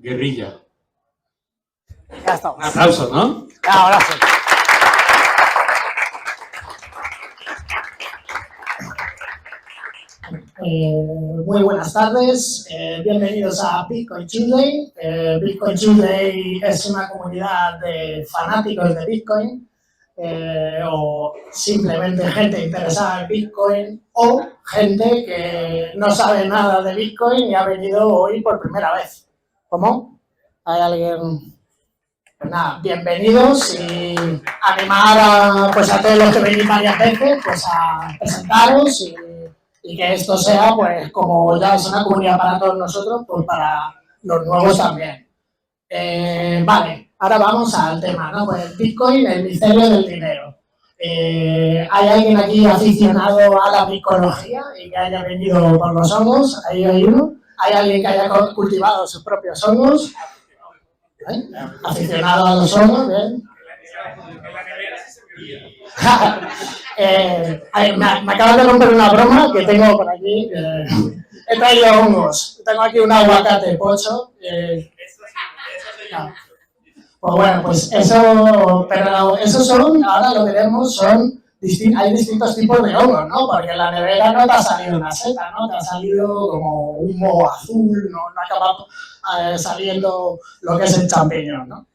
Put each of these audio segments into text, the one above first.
Guerrilla. Ya estamos. Un aplauso, ¿no? Ahora sí. Muy buenas tardes, bienvenidos a Bitcoin Tuesday. Bitcoin Tuesday es una comunidad de fanáticos de Bitcoin o simplemente gente interesada en Bitcoin o gente que no sabe nada de Bitcoin y ha venido hoy por primera vez. ¿Cómo? ¿Hay alguien? Pues nada, bienvenidos y animar a todos los que venís varias veces pues a presentaros y que esto sea, pues como ya es una comunidad para todos nosotros, pues para los nuevos también. Vale, ahora vamos al tema, ¿no? Pues Bitcoin, el misterio del dinero. ¿Hay alguien aquí aficionado a la micología y que haya venido por los hongos? Ahí hay uno. ¿Hay alguien que haya cultivado sus propios hongos? ¿Eh? Aficionado a los hongos, bien. Me acabas de romper una broma que tengo por aquí. He traído hongos. Tengo aquí un aguacate pocho. No. Pues bueno, pues eso, pero esos son, ahora lo veremos, hay distintos tipos de hongos, ¿no? Porque en la nevera no te ha salido una seta, ¿no? Te ha salido como un moho azul, no ha acabado saliendo lo que es el champiñón, ¿no?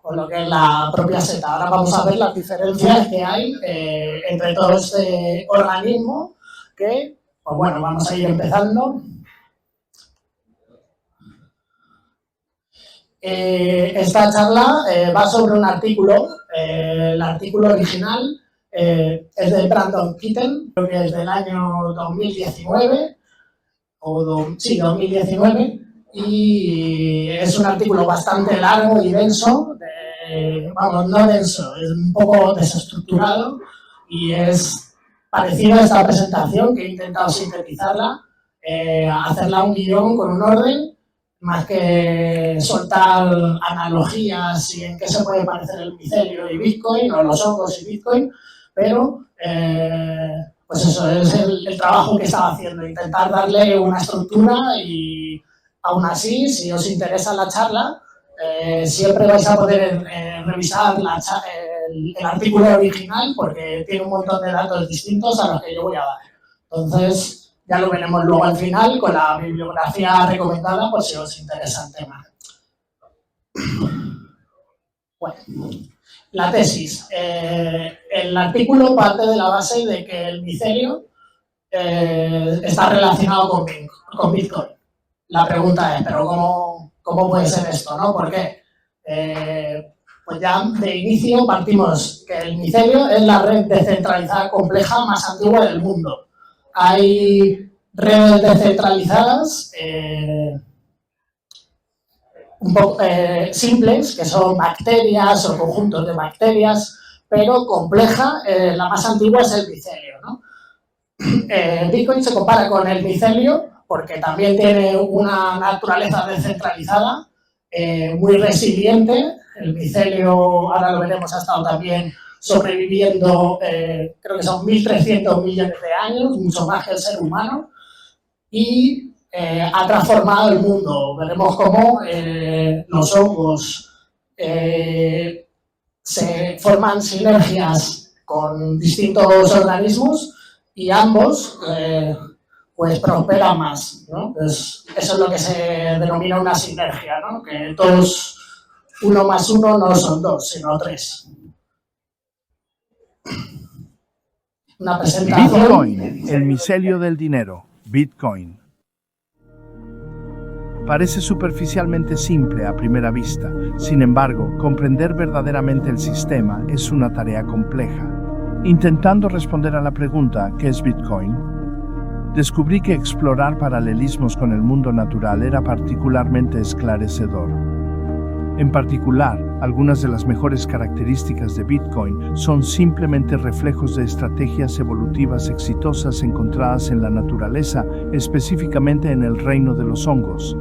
O lo que es la propia seta. Ahora vamos a ver las diferencias que hay entre todo este organismo que, pues bueno, vamos a ir empezando. Esta charla va sobre un artículo, el artículo original es de Brandon Kitten, creo que es del año 2019, 2019, y es un artículo bastante largo y denso, no denso, es un poco desestructurado y es parecido a esta presentación que he intentado sintetizarla, hacerla un guión con un orden, más que soltar analogías y en qué se puede parecer el micelio y Bitcoin, o los hongos y Bitcoin, pero pues eso es el trabajo que estaba haciendo, intentar darle una estructura y aún así, si os interesa la charla, siempre vais a poder revisar el artículo original porque tiene un montón de datos distintos a los que yo voy a dar. Entonces, ya lo veremos luego al final con la bibliografía recomendada por si os interesa el tema. Bueno, la tesis. El artículo parte de la base de que el micelio está relacionado con Bitcoin. La pregunta es, ¿pero cómo puede ser esto, no? ¿Por qué? Pues ya de inicio partimos que el micelio es la red descentralizada compleja más antigua del mundo. Hay redes descentralizadas un poco simples, que son bacterias o conjuntos de bacterias, pero compleja, la más antigua es el micelio, ¿no? Bitcoin se compara con el micelio porque también tiene una naturaleza descentralizada, muy resiliente. El micelio, ahora lo veremos, ha estado también sobreviviendo, creo que son 1.300 millones de años, mucho más que el ser humano, y ha transformado el mundo. Veremos cómo los hongos se forman sinergias con distintos organismos y ambos pues prosperan más, ¿no? Pues eso es lo que se denomina una sinergia, ¿no? Que todos 1 más 1 no son 2, sino 3. Una presentación. Bitcoin, el micelio del dinero. Bitcoin. Parece superficialmente simple a primera vista. Sin embargo, comprender verdaderamente el sistema es una tarea compleja. Intentando responder a la pregunta ¿qué es Bitcoin?, descubrí que explorar paralelismos con el mundo natural era particularmente esclarecedor. En particular, algunas de las mejores características de Bitcoin son simplemente reflejos de estrategias evolutivas exitosas encontradas en la naturaleza, específicamente en el reino de los hongos.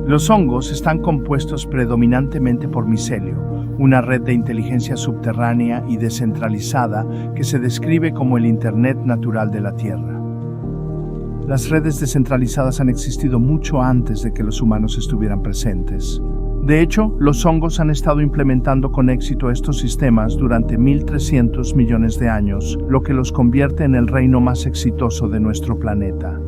Los hongos están compuestos predominantemente por micelio, una red de inteligencia subterránea y descentralizada que se describe como el Internet natural de la Tierra. Las redes descentralizadas han existido mucho antes de que los humanos estuvieran presentes. De hecho, los hongos han estado implementando con éxito estos sistemas durante 1.300 millones de años, lo que los convierte en el reino más exitoso de nuestro planeta.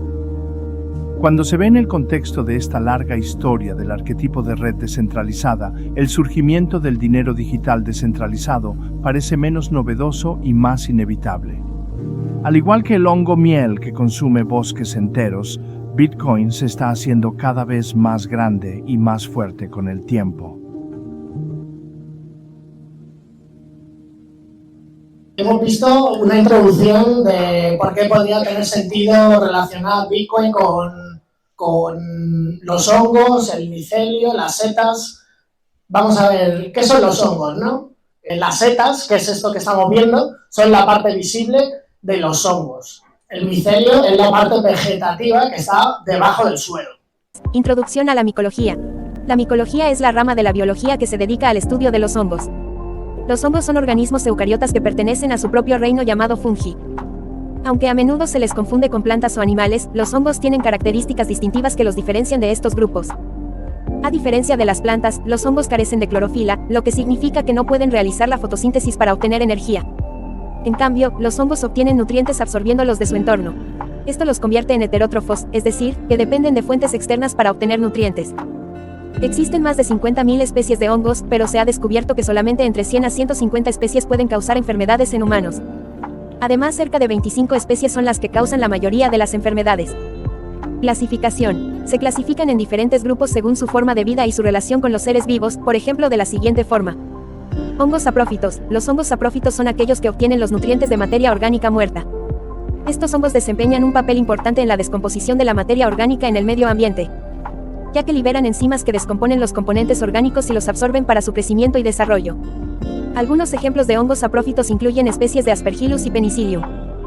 Cuando se ve en el contexto de esta larga historia del arquetipo de red descentralizada, el surgimiento del dinero digital descentralizado parece menos novedoso y más inevitable. Al igual que el hongo miel que consume bosques enteros, Bitcoin se está haciendo cada vez más grande y más fuerte con el tiempo. Hemos visto una introducción de por qué podría tener sentido relacionar Bitcoin con los hongos, el micelio, las setas. Vamos a ver, ¿qué son los hongos, no? Las setas, que es esto que estamos viendo, son la parte visible de los hongos. El micelio es la parte vegetativa que está debajo del suelo. Introducción a la micología. La micología es la rama de la biología que se dedica al estudio de los hongos. Los hongos son organismos eucariotas que pertenecen a su propio reino llamado fungi. Aunque a menudo se les confunde con plantas o animales, los hongos tienen características distintivas que los diferencian de estos grupos. A diferencia de las plantas, los hongos carecen de clorofila, lo que significa que no pueden realizar la fotosíntesis para obtener energía. En cambio, los hongos obtienen nutrientes absorbiéndolos de su entorno. Esto los convierte en heterótrofos, es decir, que dependen de fuentes externas para obtener nutrientes. Existen más de 50.000 especies de hongos, pero se ha descubierto que solamente entre 100 a 150 especies pueden causar enfermedades en humanos. Además, cerca de 25 especies son las que causan la mayoría de las enfermedades. Clasificación. Se clasifican en diferentes grupos según su forma de vida y su relación con los seres vivos, por ejemplo, de la siguiente forma. Hongos saprófitos. Los hongos saprófitos son aquellos que obtienen los nutrientes de materia orgánica muerta. Estos hongos desempeñan un papel importante en la descomposición de la materia orgánica en el medio ambiente, ya que liberan enzimas que descomponen los componentes orgánicos y los absorben para su crecimiento y desarrollo. Algunos ejemplos de hongos saprófitos incluyen especies de Aspergillus y Penicillium.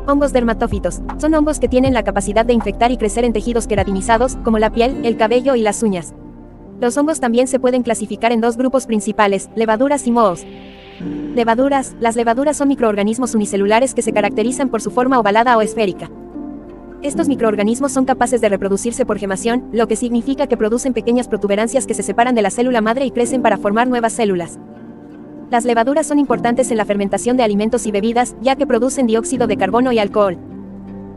Hongos dermatófitos. Son hongos que tienen la capacidad de infectar y crecer en tejidos queratinizados, como la piel, el cabello y las uñas. Los hongos también se pueden clasificar en dos grupos principales, levaduras y mohos. Levaduras. Las levaduras son microorganismos unicelulares que se caracterizan por su forma ovalada o esférica. Estos microorganismos son capaces de reproducirse por gemación, lo que significa que producen pequeñas protuberancias que se separan de la célula madre y crecen para formar nuevas células. Las levaduras son importantes en la fermentación de alimentos y bebidas, ya que producen dióxido de carbono y alcohol.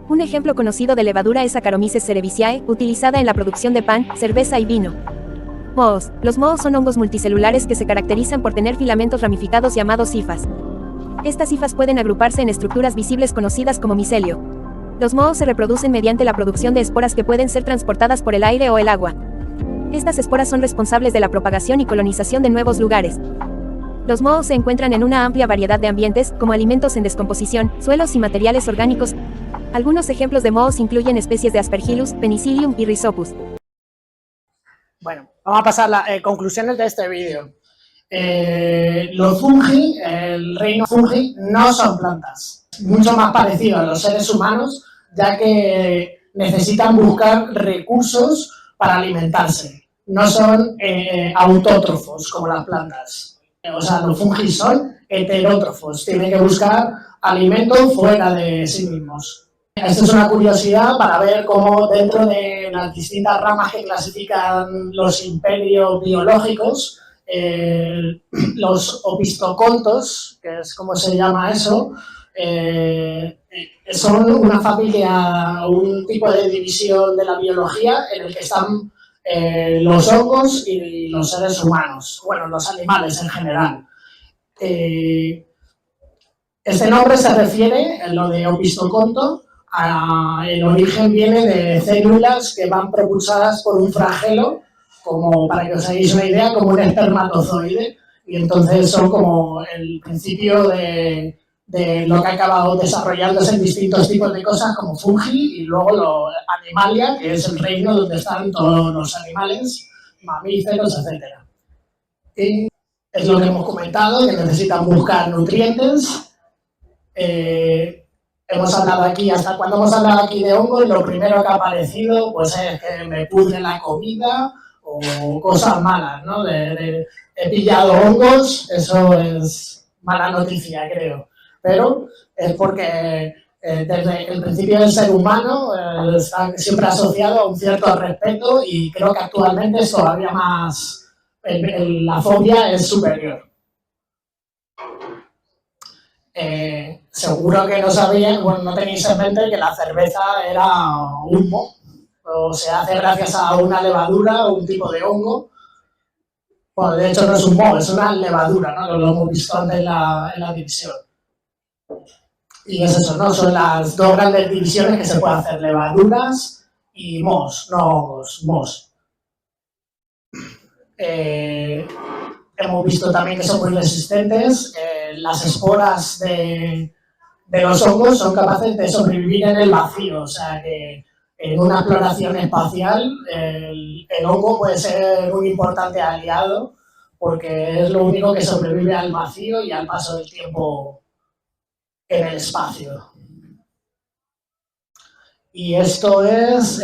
Un ejemplo conocido de levadura es Saccharomyces cerevisiae, utilizada en la producción de pan, cerveza y vino. Mohos. Los mohos son hongos multicelulares que se caracterizan por tener filamentos ramificados llamados hifas. Estas hifas pueden agruparse en estructuras visibles conocidas como micelio. Los mohos se reproducen mediante la producción de esporas que pueden ser transportadas por el aire o el agua. Estas esporas son responsables de la propagación y colonización de nuevos lugares. Los mohos se encuentran en una amplia variedad de ambientes, como alimentos en descomposición, suelos y materiales orgánicos. Algunos ejemplos de mohos incluyen especies de Aspergillus, Penicillium y Rhizopus. Bueno, vamos a pasar a las conclusiones de este vídeo. Los fungi, el reino fungi, no son plantas. Mucho más parecido a los seres humanos, ya que necesitan buscar recursos para alimentarse. No son autótrofos como las plantas. O sea, los fungi son heterótrofos. Tienen que buscar alimento fuera de sí mismos. Esta es una curiosidad para ver cómo dentro de las distintas ramas que clasifican los imperios biológicos, los opisthocontos, que es como se llama eso, son una familia, un tipo de división de la biología en el que están los hongos y los seres humanos, bueno, los animales en general. Este nombre se refiere, en lo de opisthoconto, el origen viene de células que van propulsadas por un flagelo, como para que os hagáis una idea, como un espermatozoide, y entonces son como el principio de lo que ha acabado desarrollándose en distintos tipos de cosas como fungi y luego animalia, que es el reino donde están todos los animales, mamíferos, etc. Y es lo que hemos comentado, que necesitan buscar nutrientes. Hemos hablado aquí, hasta cuando hemos hablado aquí de hongos, lo primero que ha aparecido pues es que me pudre la comida o cosas malas, ¿no? He pillado hongos, eso es mala noticia, creo. Pero es porque Desde el principio del ser humano está siempre asociado a un cierto respeto y creo que actualmente es todavía más, la fobia es superior. Seguro que no sabían, bueno, no tenéis en mente que la cerveza era humo, o se hace gracias a una levadura o un tipo de hongo. Bueno, de hecho no es un moho, es una levadura, ¿no? Lo hemos visto antes en la división. Y es eso, ¿no? Son las dos grandes divisiones que se pueden hacer, levaduras y mohos, no hongos, mohos. Hemos visto también que son muy resistentes. Las esporas de los hongos son capaces de sobrevivir en el vacío, o sea que en una exploración espacial el hongo puede ser un importante aliado porque es lo único que sobrevive al vacío y al paso del tiempo en el espacio. Y esto es,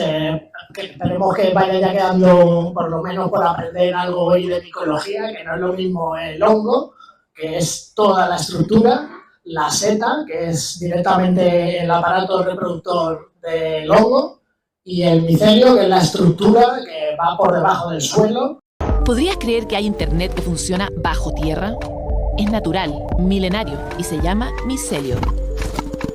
que esperemos que vaya ya quedando, por lo menos por aprender algo hoy de micología, que no es lo mismo el hongo, que es toda la estructura, la seta, que es directamente el aparato reproductor del hongo, y el micelio, que es la estructura que va por debajo del suelo. ¿Podrías creer que hay internet que funciona bajo tierra? Es natural, milenario y se llama micelio.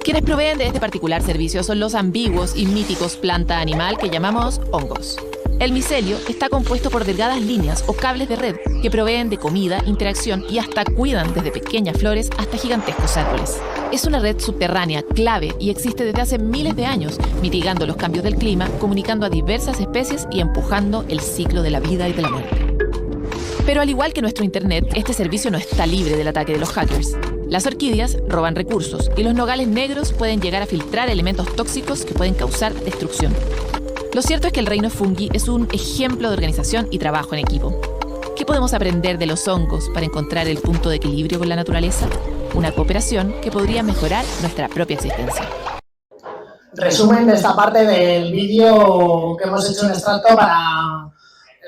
Quienes proveen de este particular servicio son los ambiguos y míticos planta-animal que llamamos hongos. El micelio está compuesto por delgadas líneas o cables de red que proveen de comida, interacción y hasta cuidan desde pequeñas flores hasta gigantescos árboles. Es una red subterránea clave y existe desde hace miles de años, mitigando los cambios del clima, comunicando a diversas especies y empujando el ciclo de la vida y de la muerte. Pero al igual que nuestro internet, este servicio no está libre del ataque de los hackers. Las orquídeas roban recursos y los nogales negros pueden llegar a filtrar elementos tóxicos que pueden causar destrucción. Lo cierto es que el reino fungi es un ejemplo de organización y trabajo en equipo. ¿Qué podemos aprender de los hongos para encontrar el punto de equilibrio con la naturaleza? Una cooperación que podría mejorar nuestra propia existencia. Resumen de esta parte del vídeo que hemos hecho un extracto para...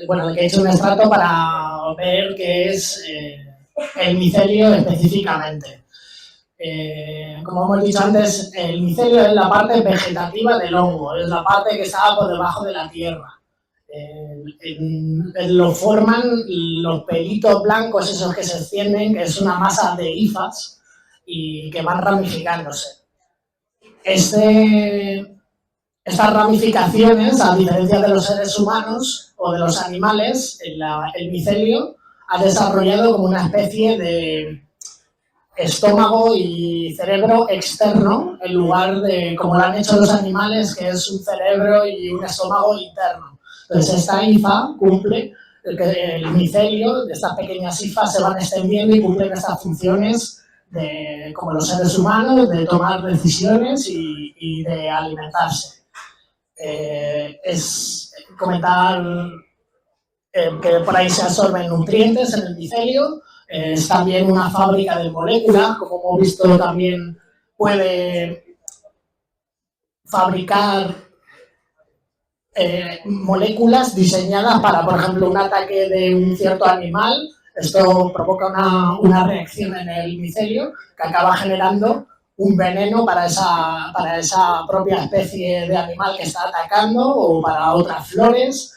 Bueno, el que he hecho un extracto para ver qué es el micelio específicamente. Como hemos dicho antes, el micelio es la parte vegetativa del hongo, es la parte que está por debajo de la tierra. Lo forman los pelitos blancos, esos que se extienden, que es una masa de hifas y que van ramificándose. Estas ramificaciones, a diferencia de los seres humanos o de los animales, el micelio ha desarrollado como una especie de estómago y cerebro externo, en lugar de, como lo han hecho los animales, que es un cerebro y un estómago interno. Entonces, esta hifa cumple, el micelio de estas pequeñas hifas se van extendiendo y cumplen estas funciones como los seres humanos, de tomar decisiones y de alimentarse. Es comentar que por ahí se absorben nutrientes en el micelio. Es también una fábrica de moléculas, como hemos visto también puede fabricar moléculas diseñadas para, por ejemplo, un ataque de un cierto animal. Esto provoca una reacción en el micelio que acaba generando un veneno para esa propia especie de animal que está atacando o para otras flores.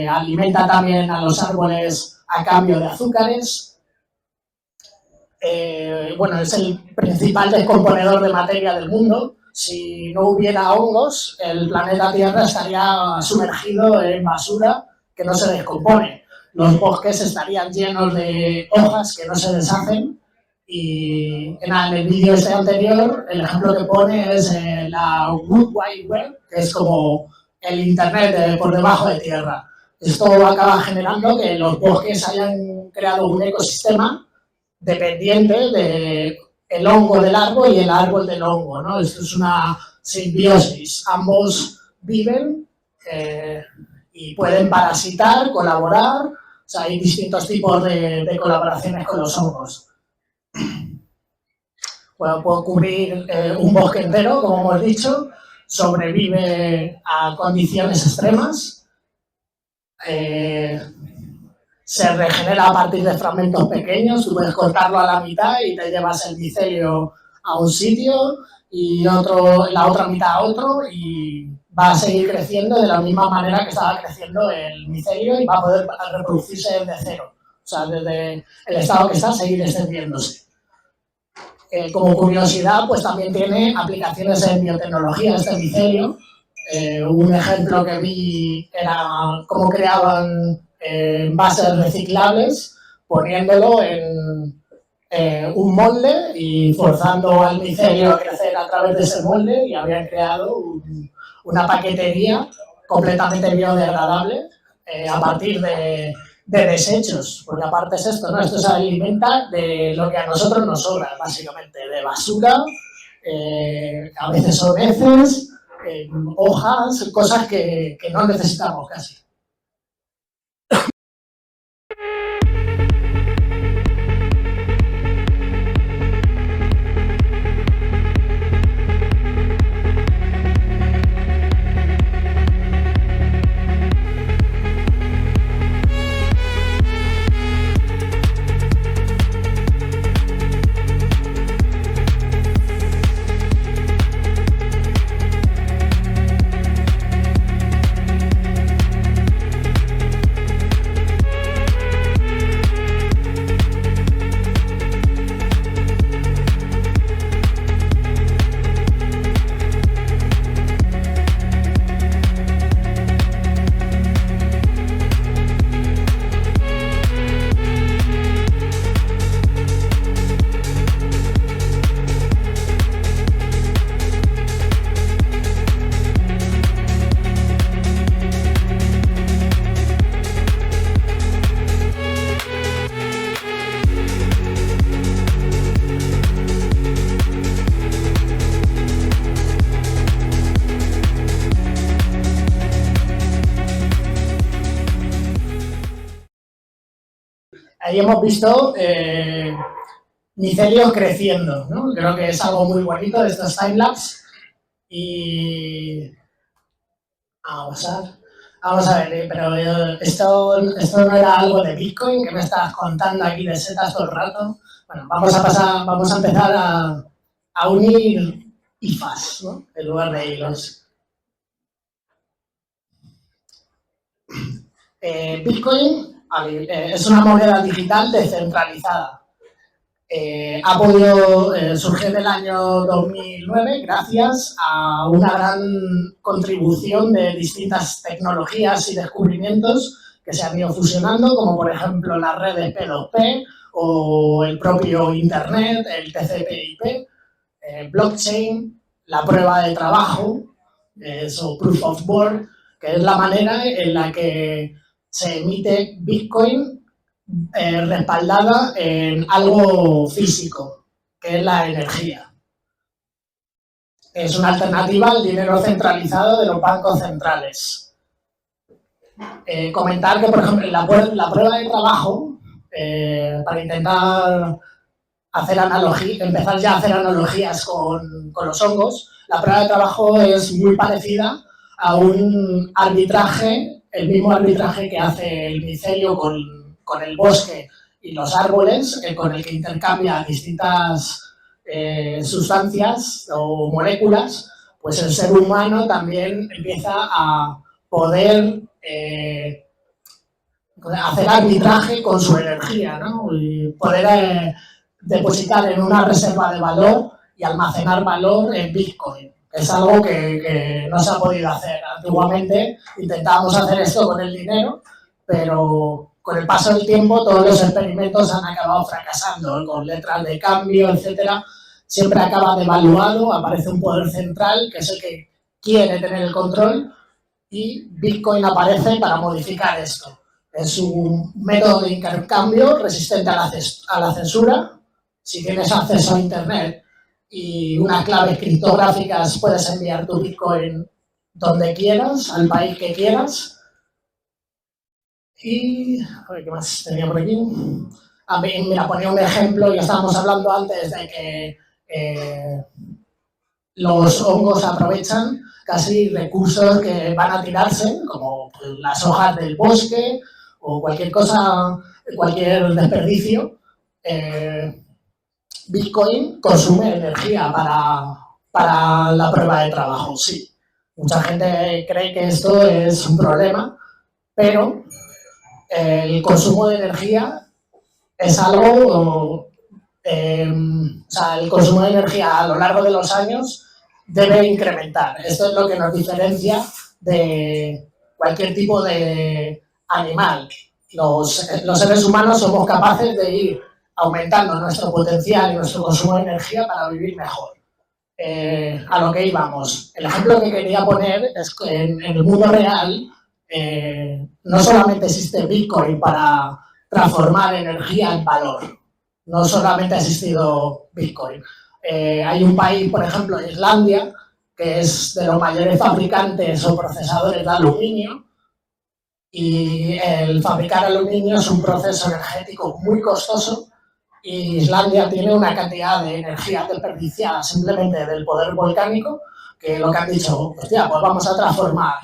Alimenta también a los árboles a cambio de azúcares. Bueno, es el principal descomponedor de materia del mundo. Si no hubiera hongos, el planeta Tierra estaría sumergido en basura que no se descompone. Los bosques estarían llenos de hojas que no se deshacen. Y en el vídeo anterior, el ejemplo que pone es la World Wide Web, que es como el Internet por debajo de tierra. Esto acaba generando que los bosques hayan creado un ecosistema dependiente del hongo del árbol y el árbol del hongo, ¿no? Esto es una simbiosis. Ambos viven y pueden parasitar, colaborar. O sea, hay distintos tipos de colaboraciones con los hongos. Bueno, puedo cubrir un bosque entero, como hemos dicho. Sobrevive a condiciones extremas. Se regenera a partir de fragmentos pequeños. Tú puedes cortarlo a la mitad y te llevas el micelio a un sitio y la otra mitad a otro, y va a seguir creciendo de la misma manera que estaba creciendo el micelio y va a poder reproducirse desde cero. O sea, desde el estado que está, seguir extendiéndose. Como curiosidad, pues también tiene aplicaciones en biotecnología este micelio. Un ejemplo que vi era cómo creaban envases reciclables poniéndolo en un molde y forzando al micelio a crecer a través de ese molde, y habían creado una paquetería completamente biodegradable a partir de desechos, porque aparte es esto, ¿no? Esto se alimenta de lo que a nosotros nos sobra, básicamente, de basura, a veces son heces, hojas, cosas que no necesitamos casi. Ahí hemos visto micelios creciendo, ¿no? Creo que es algo muy bonito de estos timelapse. Y vamos a ver, pero esto no era algo de Bitcoin que me estabas contando aquí de setas todo el rato. Bueno, vamos a empezar a unir IFAs, ¿no? En lugar de hilos. Bitcoin es una moneda digital descentralizada. Ha podido surgir en el año 2009 gracias a una gran contribución de distintas tecnologías y descubrimientos que se han ido fusionando, como por ejemplo las redes P2P o el propio Internet, el TCP/IP, blockchain, la prueba de trabajo, o proof of work, que es la manera en la que se emite Bitcoin respaldada en algo físico, que es la energía. Es una alternativa al dinero centralizado de los bancos centrales. Comentar que, por ejemplo, la prueba de trabajo, para intentar empezar ya a hacer analogías con los hongos, la prueba de trabajo es muy parecida a un arbitraje, el mismo arbitraje que hace el micelio con el bosque y los árboles, con el que intercambia distintas sustancias o moléculas. Pues el ser humano también empieza a poder hacer arbitraje con su energía, ¿no? Y poder depositar en una reserva de valor y almacenar valor en Bitcoin. Es algo que no se ha podido hacer. Antiguamente intentábamos hacer esto con el dinero, pero con el paso del tiempo todos los experimentos han acabado fracasando, con letras de cambio, etcétera. Siempre acaba devaluado, aparece un poder central que es el que quiere tener el control, y Bitcoin aparece para modificar esto. Es un método de intercambio resistente a la censura. Si tienes acceso a Internet y unas claves criptográficas, puedes enviar tu Bitcoin donde quieras, al país que quieras. Y, a ver, ¿qué más tenía por aquí? Mira, ponía un ejemplo, ya estábamos hablando antes de que los hongos aprovechan casi recursos que van a tirarse, como las hojas del bosque o cualquier cosa, cualquier desperdicio. Bitcoin consume energía para la prueba de trabajo, sí. Mucha gente cree que esto es un problema, pero el consumo de energía es algo, el consumo de energía a lo largo de los años debe incrementar. Esto es lo que nos diferencia de cualquier tipo de animal. Los seres humanos somos capaces de ir aumentando nuestro potencial y nuestro consumo de energía para vivir mejor. A lo que íbamos. El ejemplo que quería poner es que en el mundo real no solamente existe Bitcoin para transformar energía en valor. No solamente ha existido Bitcoin. Hay un país, por ejemplo, Islandia, que es de los mayores fabricantes o procesadores de aluminio, y el fabricar aluminio es un proceso energético muy costoso, y Islandia tiene una cantidad de energía desperdiciada simplemente del poder volcánico, que lo que han dicho, hostia, pues vamos a transformar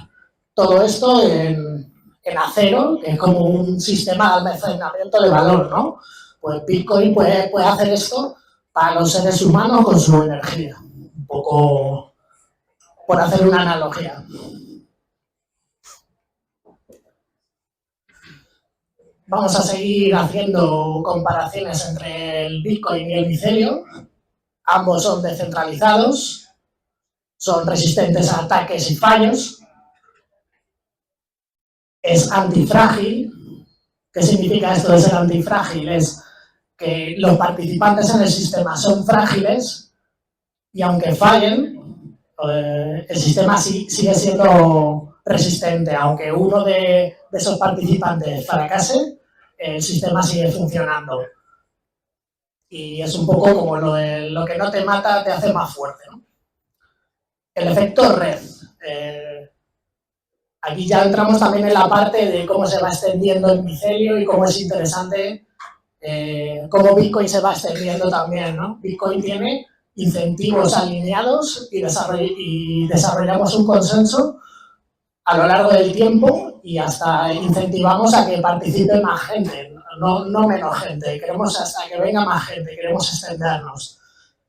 todo esto en acero, que es como un sistema de almacenamiento de valor, ¿no? Pues Bitcoin puede hacer esto para los seres humanos con su energía. Un poco por hacer una analogía. Vamos a seguir haciendo comparaciones entre el Bitcoin y el micelio. Ambos son descentralizados, son resistentes a ataques y fallos. Es antifrágil. ¿Qué significa esto de ser antifrágil? Es que los participantes en el sistema son frágiles y aunque fallen, el sistema sigue siendo resistente. Aunque uno de esos participantes fracase, el sistema sigue funcionando. Y es un poco como lo de lo que no te mata te hace más fuerte, ¿no? El efecto red. Aquí ya entramos también en la parte de cómo se va extendiendo el micelio y cómo es interesante cómo Bitcoin se va extendiendo también, ¿no? Bitcoin tiene incentivos alineados y desarrollamos un consenso a lo largo del tiempo y hasta incentivamos a que participe más gente, no menos gente. Queremos hasta que venga más gente, queremos extendernos.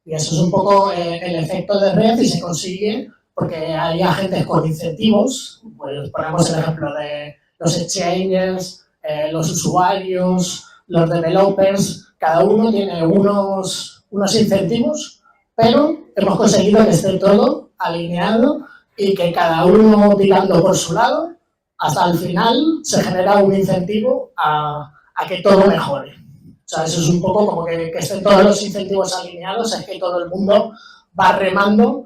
Y eso es un poco el efecto de red y se consigue porque hay agentes con incentivos. Pues ponemos el ejemplo de los exchanges, los usuarios, los developers. Cada uno tiene unos incentivos, pero hemos conseguido que esté todo alineado y que cada uno tirando por su lado, hasta el final se genera un incentivo a que todo mejore. O sea, eso es un poco como que estén todos los incentivos alineados, es que todo el mundo va remando,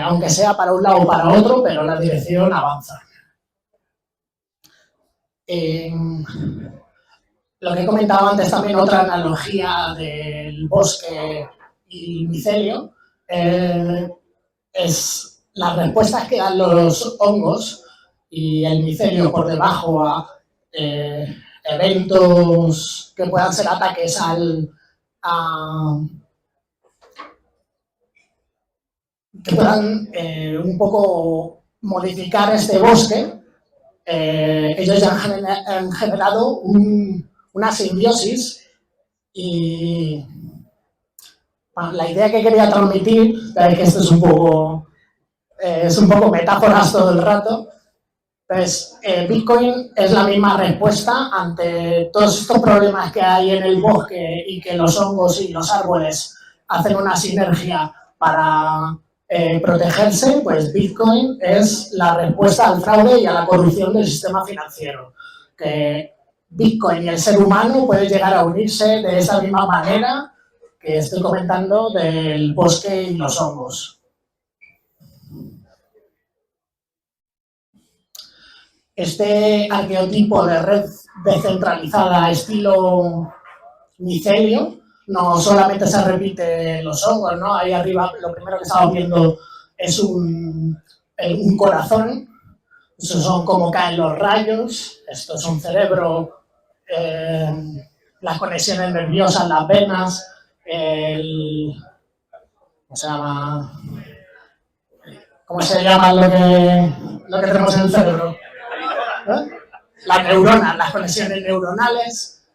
aunque sea para un lado o para otro, pero la dirección avanza. Lo que he comentado antes también, otra analogía del bosque y micelio, es las respuestas que dan los hongos y el micelio por debajo a eventos que puedan ser ataques que puedan un poco modificar este bosque. Ellos ya han generado una simbiosis y la idea que quería transmitir, que esto es un poco metáforas todo el rato, pues Bitcoin es la misma respuesta ante todos estos problemas que hay en el bosque y que los hongos y los árboles hacen una sinergia para protegerse. Pues Bitcoin es la respuesta al fraude y a la corrupción del sistema financiero. Que Bitcoin y el ser humano pueden llegar a unirse de esa misma manera que estoy comentando del bosque y los hongos. Este arqueotipo de red descentralizada estilo micelio no solamente se repite en los hongos, ¿no? Ahí arriba lo primero que estamos viendo es un corazón. Esos son como caen los rayos. Esto es un cerebro, las conexiones nerviosas, las venas, ¿cómo se llama lo que tenemos en el cerebro? Las neuronas, las conexiones neuronales.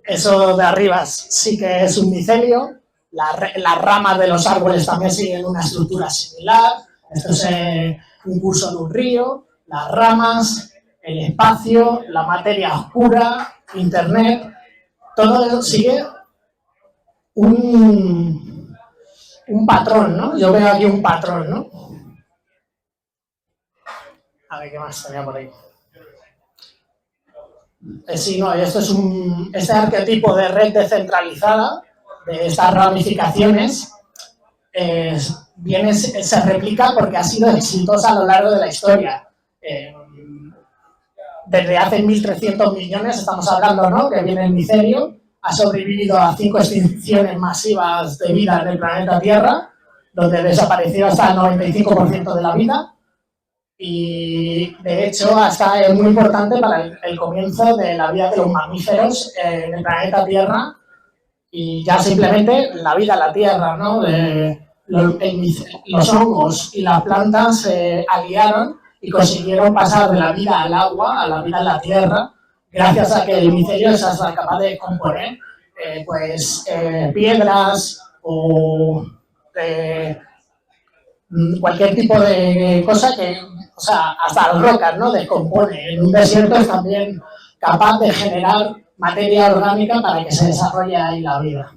Eso de arriba sí que es un micelio. las ramas de los árboles también siguen una estructura similar. Esto es un curso de un río, las ramas, el espacio, la materia oscura, Internet, todo eso sigue un patrón, ¿no? Yo veo aquí un patrón, ¿no? A ver, ¿qué más tenía por ahí? Sí, no, esto es este arquetipo de red descentralizada, de estas ramificaciones, se replica porque ha sido exitosa a lo largo de la historia. Desde hace 1.300 millones, estamos hablando, ¿no?, que viene el micelio, ha sobrevivido a 5 extinciones masivas de vida en el planeta Tierra, donde desapareció hasta el 95% de la vida. Y, de hecho, hasta es muy importante para el comienzo de la vida de los mamíferos en el planeta Tierra y ya simplemente la vida en la Tierra, ¿no? Los hongos y las plantas se aliaron y consiguieron pasar de la vida al agua a la vida en la Tierra gracias a que el micelio es capaz de componer piedras o cualquier tipo de cosa que, o sea, hasta las rocas, ¿no?, descompone. En un desierto es también capaz de generar materia orgánica para que se desarrolle ahí la vida.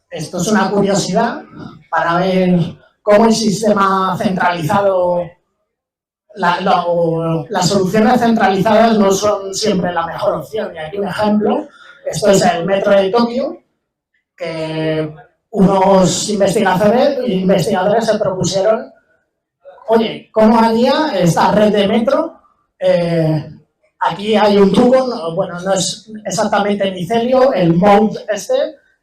Esto es una curiosidad para ver cómo el sistema centralizado, las soluciones centralizadas no son siempre la mejor opción. Y aquí un ejemplo, esto es el metro de Tokio, que unos investigadores se propusieron, oye, ¿cómo haría esta red de metro? Aquí hay un tubo, bueno, no es exactamente micelio, el mold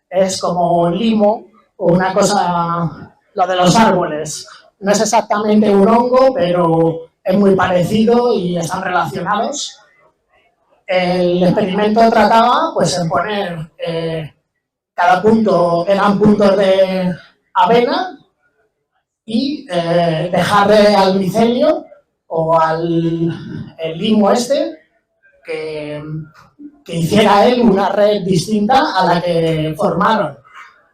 es como limo o una cosa, lo de los árboles. No es exactamente un hongo, pero es muy parecido y están relacionados. El experimento trataba, pues, en poner cada punto, eran puntos de avena y dejarle al micelio o al limo que hiciera él una red distinta a la que formaron,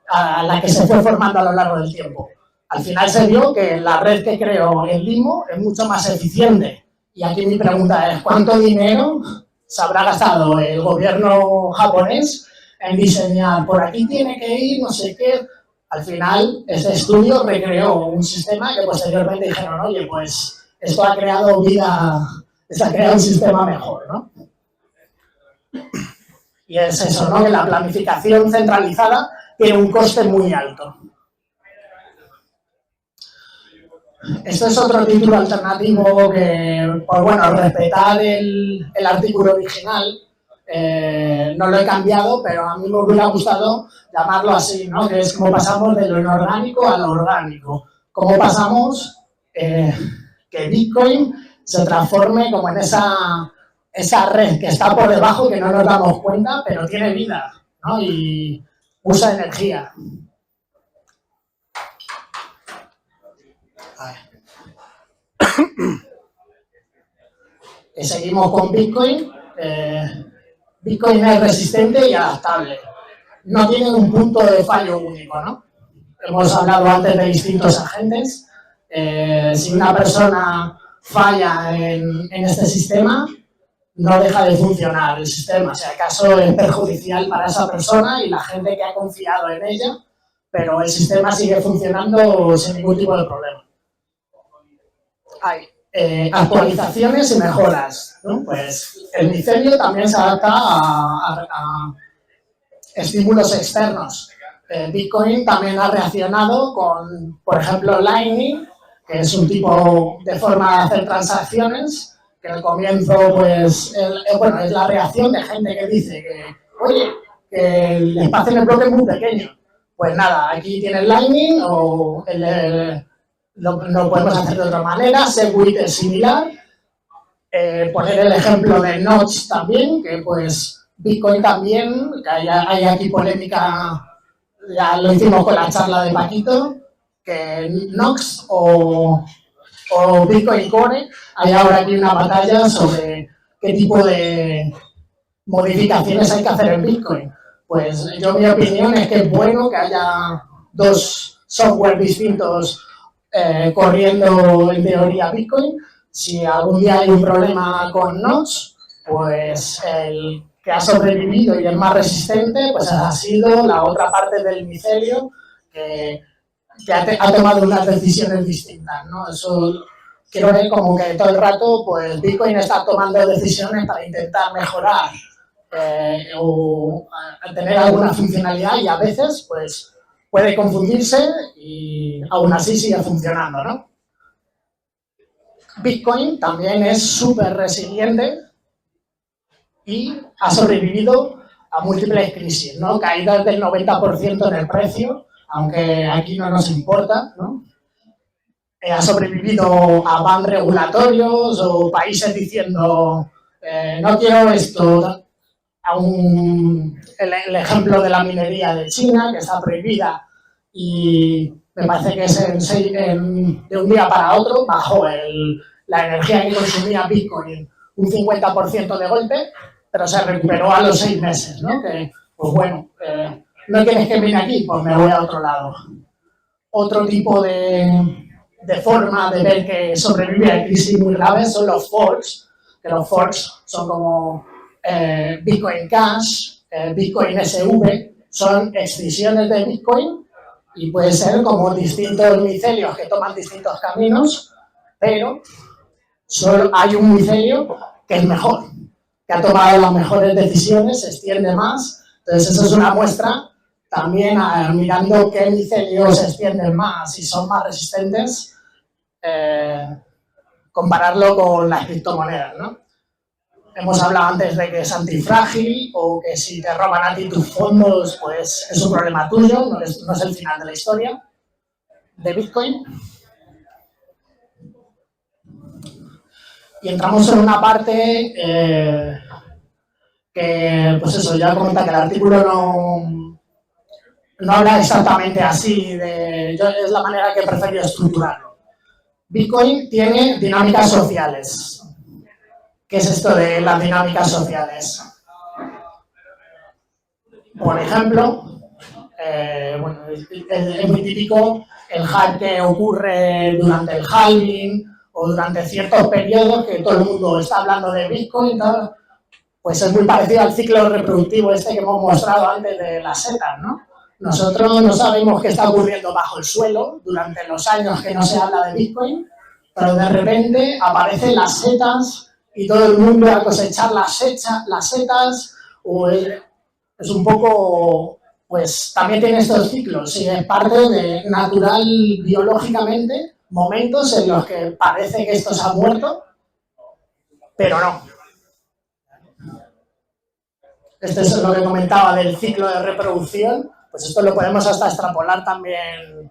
a la que se fue formando a lo largo del tiempo. Al final se vio que la red que creó el limo es mucho más eficiente. Y aquí mi pregunta es, ¿cuánto dinero se habrá gastado el gobierno japonés en diseñar, por aquí tiene que ir, no sé qué? Al final, este estudio recreó un sistema que posteriormente dijeron, oye, pues esto ha creado vida, esto ha creado un sistema mejor, ¿no? Y es eso, ¿no?, que la planificación centralizada tiene un coste muy alto. Esto es otro título alternativo que, pues bueno, respetar el artículo original, no lo he cambiado, pero a mí me hubiera gustado llamarlo así, ¿no?, que es como pasamos de lo inorgánico a lo orgánico. Cómo pasamos que Bitcoin se transforme como en esa red que está por debajo, que no nos damos cuenta, pero tiene vida, ¿no?, y usa energía. A ver. Y seguimos con Bitcoin. Bitcoin es resistente y adaptable. No tiene un punto de fallo único, ¿no? Hemos hablado antes de distintos agentes. Si una persona falla en este sistema, no deja de funcionar el sistema. Si acaso es perjudicial para esa persona y la gente que ha confiado en ella, pero el sistema sigue funcionando sin ningún tipo de problema. Hay actualizaciones y mejoras, ¿no? Pues el micelio también se adapta a estímulos externos. Bitcoin también ha reaccionado con, por ejemplo, Lightning, que es un tipo de forma de hacer transacciones, que al comienzo, pues, es la reacción de gente que dice que, oye, que el espacio en el bloque es muy pequeño. Pues nada, aquí tienes Lightning o lo podemos hacer de otra manera, Segwit es similar. Poner el ejemplo de Notch también, que pues Bitcoin también, que hay aquí polémica, ya lo hicimos con la charla de Paquito, que Nox o Bitcoin Core, hay ahora aquí una batalla sobre qué tipo de modificaciones hay que hacer en Bitcoin. pues yo mi opinión es que es bueno que haya dos software distintos corriendo en teoría Bitcoin. Si algún día hay un problema con nodes, pues el que ha sobrevivido y es más resistente, pues ha sido la otra parte del micelio que ha tomado unas decisiones distintas, ¿no? Eso quiero ver como que todo el rato pues Bitcoin está tomando decisiones para intentar mejorar o tener alguna funcionalidad, y a veces pues puede confundirse y aún así sigue funcionando, ¿no? Bitcoin también es súper resiliente y ha sobrevivido a múltiples crisis, ¿no? Caídas del 90% en el precio, aunque aquí no nos importa, ¿no? Ha sobrevivido a bans regulatorios o países diciendo no quiero esto. El ejemplo de la minería de China, que está prohibida, y me parece que es de un día para otro bajó la energía que consumía Bitcoin un 50% de golpe, pero se recuperó a los 6 meses, ¿no? Que, pues bueno, no quieres que venga aquí, pues me voy a otro lado. Otro tipo de forma de ver que sobrevive a crisis muy graves son los forks, que los forks son como Bitcoin Cash, Bitcoin SV, son excisiones de Bitcoin y puede ser como distintos micelios que toman distintos caminos, pero solo hay un micelio que es mejor, que ha tomado las mejores decisiones, se extiende más. Entonces eso es una muestra también mirando qué micelios se extienden más y son más resistentes, compararlo con las criptomonedas, ¿no? Hemos hablado antes de que es antifrágil o que si te roban a ti tus fondos, pues es un problema tuyo, no es el final de la historia de Bitcoin. Y entramos en una parte que, pues eso, ya comenta que el artículo no habla exactamente así, es la manera que he preferido estructurarlo. Bitcoin tiene dinámicas sociales. ¿Qué es esto de las dinámicas sociales? Por ejemplo, bueno, es muy típico el hype que ocurre durante el halving o durante ciertos periodos que todo el mundo está hablando de Bitcoin, ¿no? Pues es muy parecido al ciclo reproductivo este que hemos mostrado antes de las setas, ¿no? Nosotros no sabemos qué está ocurriendo bajo el suelo durante los años que no se habla de Bitcoin, pero de repente aparecen las setas y todo el mundo a cosechar las setas, o es un poco, pues también tiene estos ciclos, y es parte de natural biológicamente, momentos en los que parece que esto se ha muerto, pero no. Este es lo que comentaba del ciclo de reproducción, pues esto lo podemos hasta extrapolar también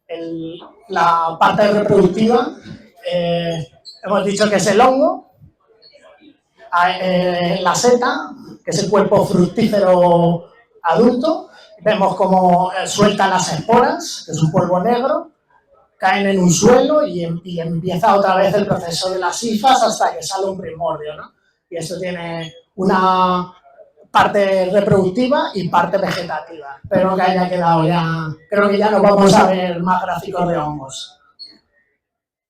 en la parte reproductiva. Hemos dicho que es el hongo, la seta, que es el cuerpo fructífero adulto. Vemos cómo sueltan las esporas, que es un polvo negro, caen en un suelo y empieza otra vez el proceso de las hifas hasta que sale un primordio, ¿no? Y esto tiene una parte reproductiva y parte vegetativa. Espero que haya quedado ya. Creo que ya no vamos a ver más gráficos de hongos.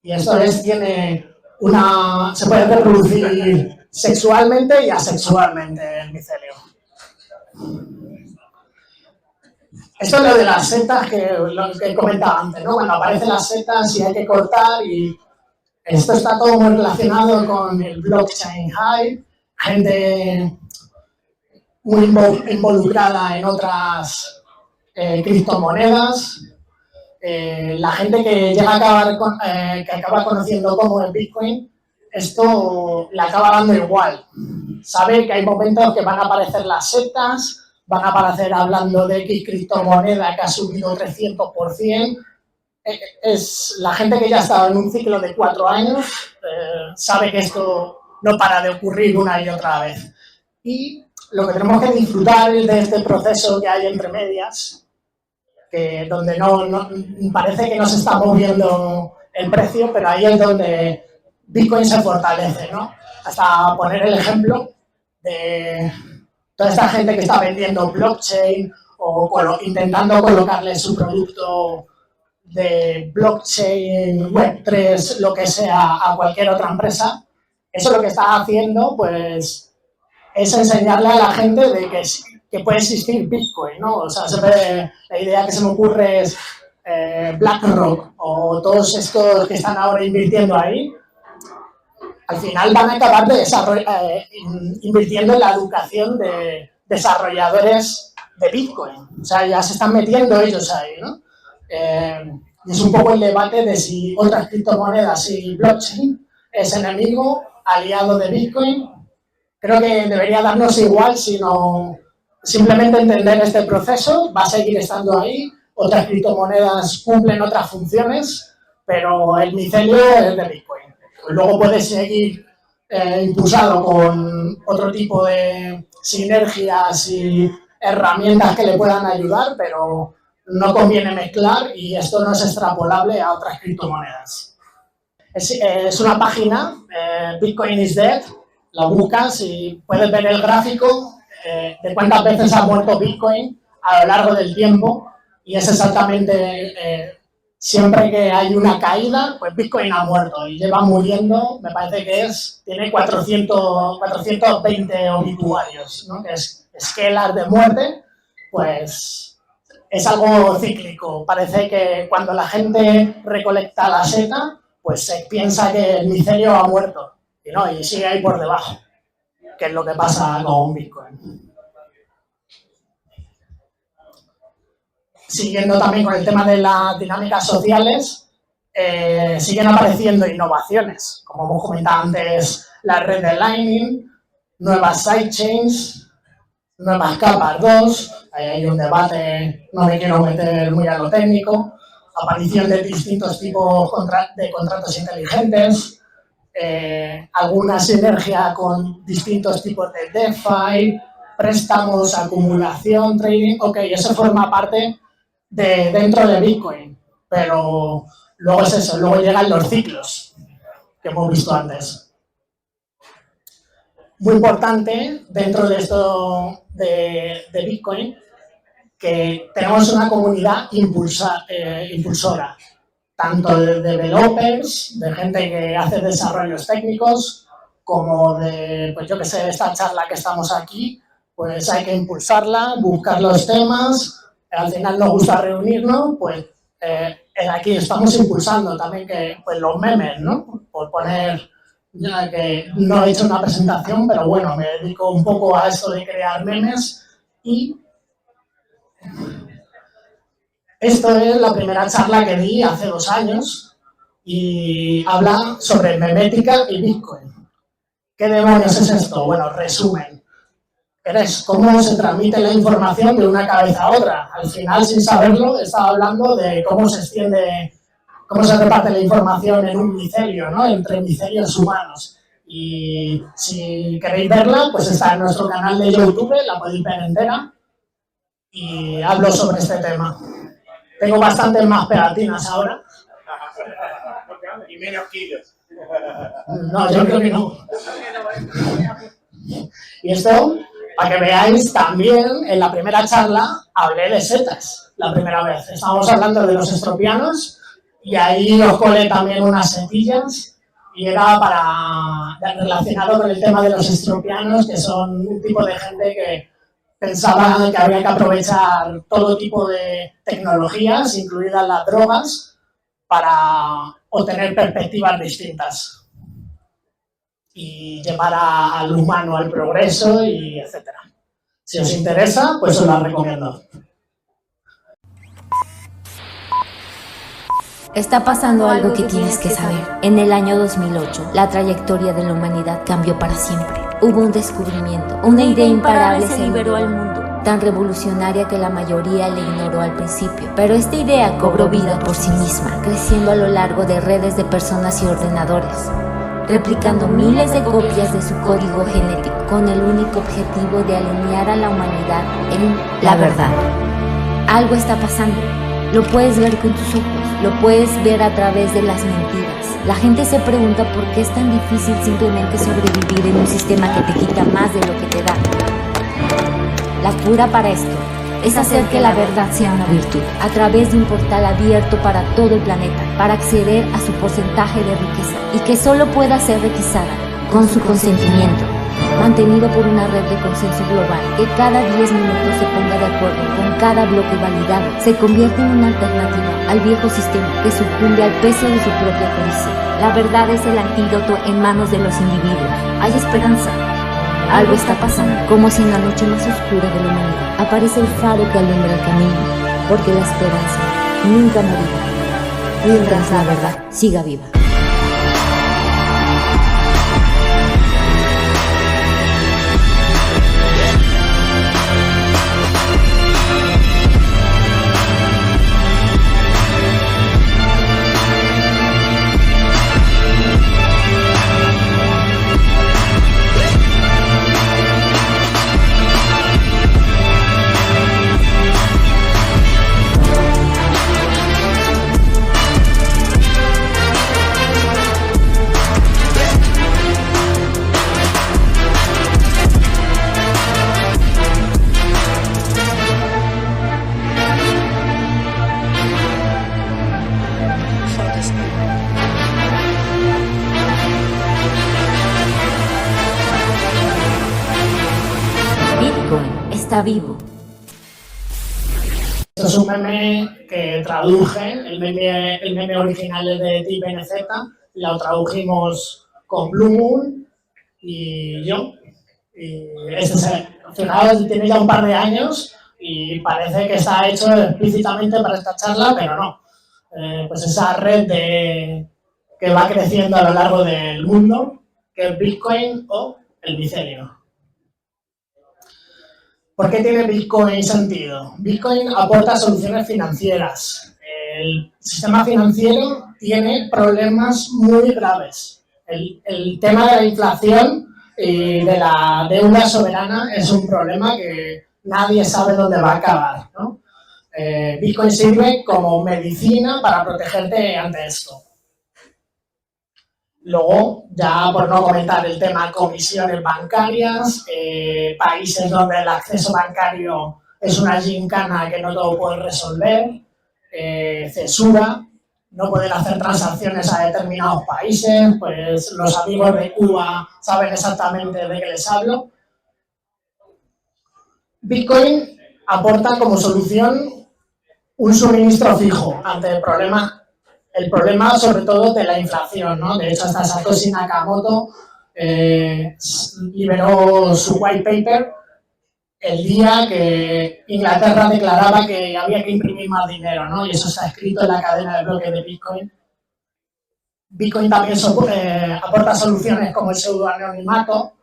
Y esto se puede reproducir sexualmente y asexualmente el micelio. Esto es lo de las setas lo que comentaba antes, ¿no? Cuando aparecen las setas y hay que cortar, y esto está todo muy relacionado con el blockchain hype, gente muy involucrada en otras criptomonedas, la gente que llega que acaba conociendo cómo es Bitcoin, esto le acaba dando igual. Sabe que hay momentos que van a aparecer las setas, van a aparecer hablando de X criptomoneda que ha subido 300%. Es la gente que ya ha estado en un ciclo de 4 años, sabe que esto no para de ocurrir una y otra vez. Y lo que tenemos que disfrutar es de este proceso que hay entre medias, donde no parece que no se está moviendo el precio, pero ahí es donde Bitcoin se fortalece, ¿no? Hasta poner el ejemplo de toda esta gente que está vendiendo blockchain o intentando colocarle su producto de blockchain, Web3, lo que sea, a cualquier otra empresa, eso lo que está haciendo, pues, es enseñarle a la gente de que puede existir Bitcoin, ¿no? O sea, la idea que se me ocurre es BlackRock o todos estos que están ahora invirtiendo ahí, al final van a acabar invirtiendo en la educación de desarrolladores de Bitcoin. O sea, ya se están metiendo ellos ahí, ¿no? Y es un poco el debate de si otras criptomonedas y blockchain es enemigo, aliado de Bitcoin. Creo que debería darnos igual, sino simplemente entender este proceso, va a seguir estando ahí, otras criptomonedas cumplen otras funciones, pero el micelio es de Bitcoin. Luego puede seguir impulsado con otro tipo de sinergias y herramientas que le puedan ayudar, pero no conviene mezclar y esto no es extrapolable a otras criptomonedas. Es una página, Bitcoin is Dead, la buscas y puedes ver el gráfico de cuántas veces ha muerto Bitcoin a lo largo del tiempo y es exactamente siempre que hay una caída, pues Bitcoin ha muerto y lleva muriendo, me parece que tiene 420 obituarios, ¿no? Que es esquelas de muerte, pues es algo cíclico. Parece que cuando la gente recolecta la seta, pues se piensa que el micelio ha muerto y no, y sigue ahí por debajo, que es lo que pasa con Bitcoin. Siguiendo también con el tema de las dinámicas sociales, siguen apareciendo innovaciones, como hemos comentado antes, la red de Lightning, nuevas sidechains, nuevas capas 2, ahí hay un debate, no me quiero meter muy a lo técnico, aparición de distintos tipos de contratos inteligentes, alguna sinergia con distintos tipos de DeFi, préstamos, acumulación, trading, ok, eso forma parte de dentro de Bitcoin, pero luego es eso, luego llegan los ciclos que hemos visto antes. Muy importante dentro de esto de Bitcoin que tenemos una comunidad impulsora, tanto de developers, de gente que hace desarrollos técnicos, como de, pues yo que sé, esta charla que estamos aquí, pues hay que impulsarla, buscar los temas. Al final nos gusta reunirnos, pues aquí estamos impulsando también que pues los memes, ¿no? Por poner, ya que no he hecho una presentación, pero bueno, me dedico un poco a esto de crear memes y esto es la primera charla que di hace 2 años y habla sobre memética y Bitcoin. ¿Qué demonios es esto? Bueno, resumen. Es cómo se transmite la información de una cabeza a otra. Al final, sin saberlo, estaba hablando de cómo se extiende, cómo se reparte la información en un micelio, ¿no? Entre micelios humanos. Y si queréis verla, pues está en nuestro canal de YouTube, la podéis ver entera. Y hablo sobre este tema. Tengo bastantes más pegatinas ahora. Y menos kilos. No, yo creo que no. Y esto, para que veáis, también en la primera charla hablé de setas, la primera vez. Estábamos hablando de los estropianos y ahí os colé también unas setillas y era relacionado con el tema de los estropianos, que son un tipo de gente que pensaba que había que aprovechar todo tipo de tecnologías, incluidas las drogas, para obtener perspectivas distintas y llevar al humano al progreso y etcétera. Si os interesa, pues os la recomiendo. Está pasando algo que tienes que saber. En el año 2008, la trayectoria de la humanidad cambió para siempre. Hubo un descubrimiento, una idea imparable se liberó al mundo, tan revolucionaria que la mayoría la ignoró al principio. Pero esta idea cobró vida por sí misma, creciendo a lo largo de redes de personas y ordenadores, replicando miles de copias de su código genético, con el único objetivo de alinear a la humanidad en la verdad. Algo está pasando. Lo puedes ver con tus ojos, lo puedes ver a través de las mentiras. La gente se pregunta por qué es tan difícil simplemente sobrevivir en un sistema que te quita más de lo que te da. La cura para esto es hacer que la verdad sea una virtud, a través de un portal abierto para todo el planeta, para acceder a su porcentaje de riqueza, y que solo pueda ser requisada con su consentimiento, mantenido por una red de consenso global, que cada 10 minutos se ponga de acuerdo con cada bloque validado, se convierte en una alternativa al viejo sistema que sucumbe al peso de su propia codicia. La verdad es el antídoto en manos de los individuos. Hay esperanza. Algo está pasando, como si en la noche más oscura de la humanidad aparece el faro que alumbra el camino, porque la esperanza nunca morirá, mientras la verdad siga viva. Está vivo. Esto es un meme que traduje, el meme original es de TipNZ, lo tradujimos con Blue Moon y yo. Y fijaos, tiene ya un par de años y parece que está hecho explícitamente para esta charla, pero no. Pues esa red que va creciendo a lo largo del mundo, que es Bitcoin o el micelio. ¿Por qué tiene Bitcoin sentido? Bitcoin aporta soluciones financieras. El sistema financiero tiene problemas muy graves. El tema de la inflación y de la deuda soberana es un problema que nadie sabe dónde va a acabar, ¿no? Bitcoin sirve como medicina para protegerte ante esto. Luego, ya por no comentar el tema comisiones bancarias, países donde el acceso bancario es una gincana que no todo puede resolver, censura, no poder hacer transacciones a determinados países, pues los amigos de Cuba saben exactamente de qué les hablo. Bitcoin aporta como solución un suministro fijo ante el problema sobre todo de la inflación, ¿no? De hecho, hasta Satoshi Nakamoto liberó su white paper el día que Inglaterra declaraba que había que imprimir más dinero, ¿no? Y eso está escrito en la cadena de bloques de Bitcoin. Bitcoin también aporta soluciones como el pseudoanonimato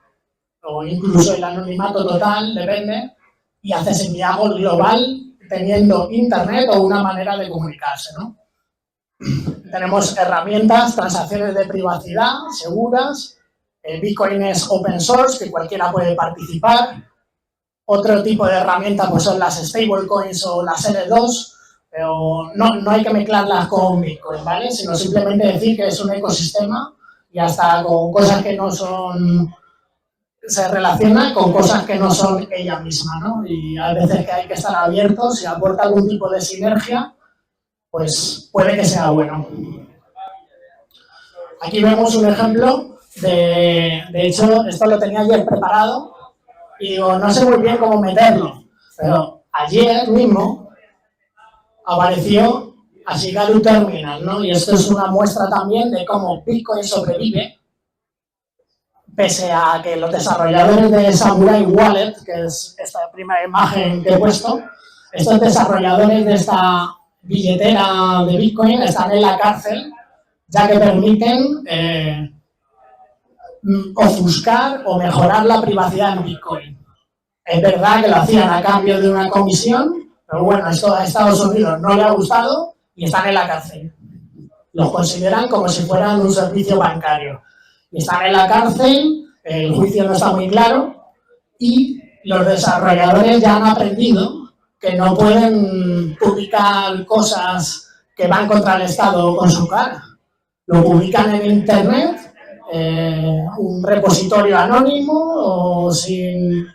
o incluso el anonimato total, depende, y accesibilidad global teniendo internet o una manera de comunicarse, ¿no? Tenemos herramientas, transacciones de privacidad seguras. Bitcoin es open source, que cualquiera puede participar. Otro tipo de herramientas pues son las stablecoins o las L2, pero no hay que mezclarlas con Bitcoin, ¿vale? Sino simplemente decir que es un ecosistema y hasta con cosas que no son... se relaciona con cosas que no son ella misma, ¿no? Y a veces que hay que estar abiertos, si aporta algún tipo de sinergia, pues puede que sea bueno. Aquí vemos un ejemplo de hecho, esto lo tenía ayer preparado y digo, no sé muy bien cómo meterlo, pero ayer mismo apareció Ashigaru Terminal, ¿no? Y esto es una muestra también de cómo Bitcoin sobrevive, pese a que los desarrolladores de Samurai Wallet, que es esta primera imagen que he puesto, estos desarrolladores de esta billetera de Bitcoin están en la cárcel, ya que permiten ofuscar o mejorar la privacidad en Bitcoin. Es verdad que lo hacían a cambio de una comisión, pero bueno, esto a Estados Unidos no le ha gustado y están en la cárcel. Los consideran como si fueran un servicio bancario. Y están en la cárcel, el juicio no está muy claro y los desarrolladores ya han aprendido que no pueden publicar cosas que van contra el Estado con su cara. Lo publican en Internet un repositorio anónimo o sin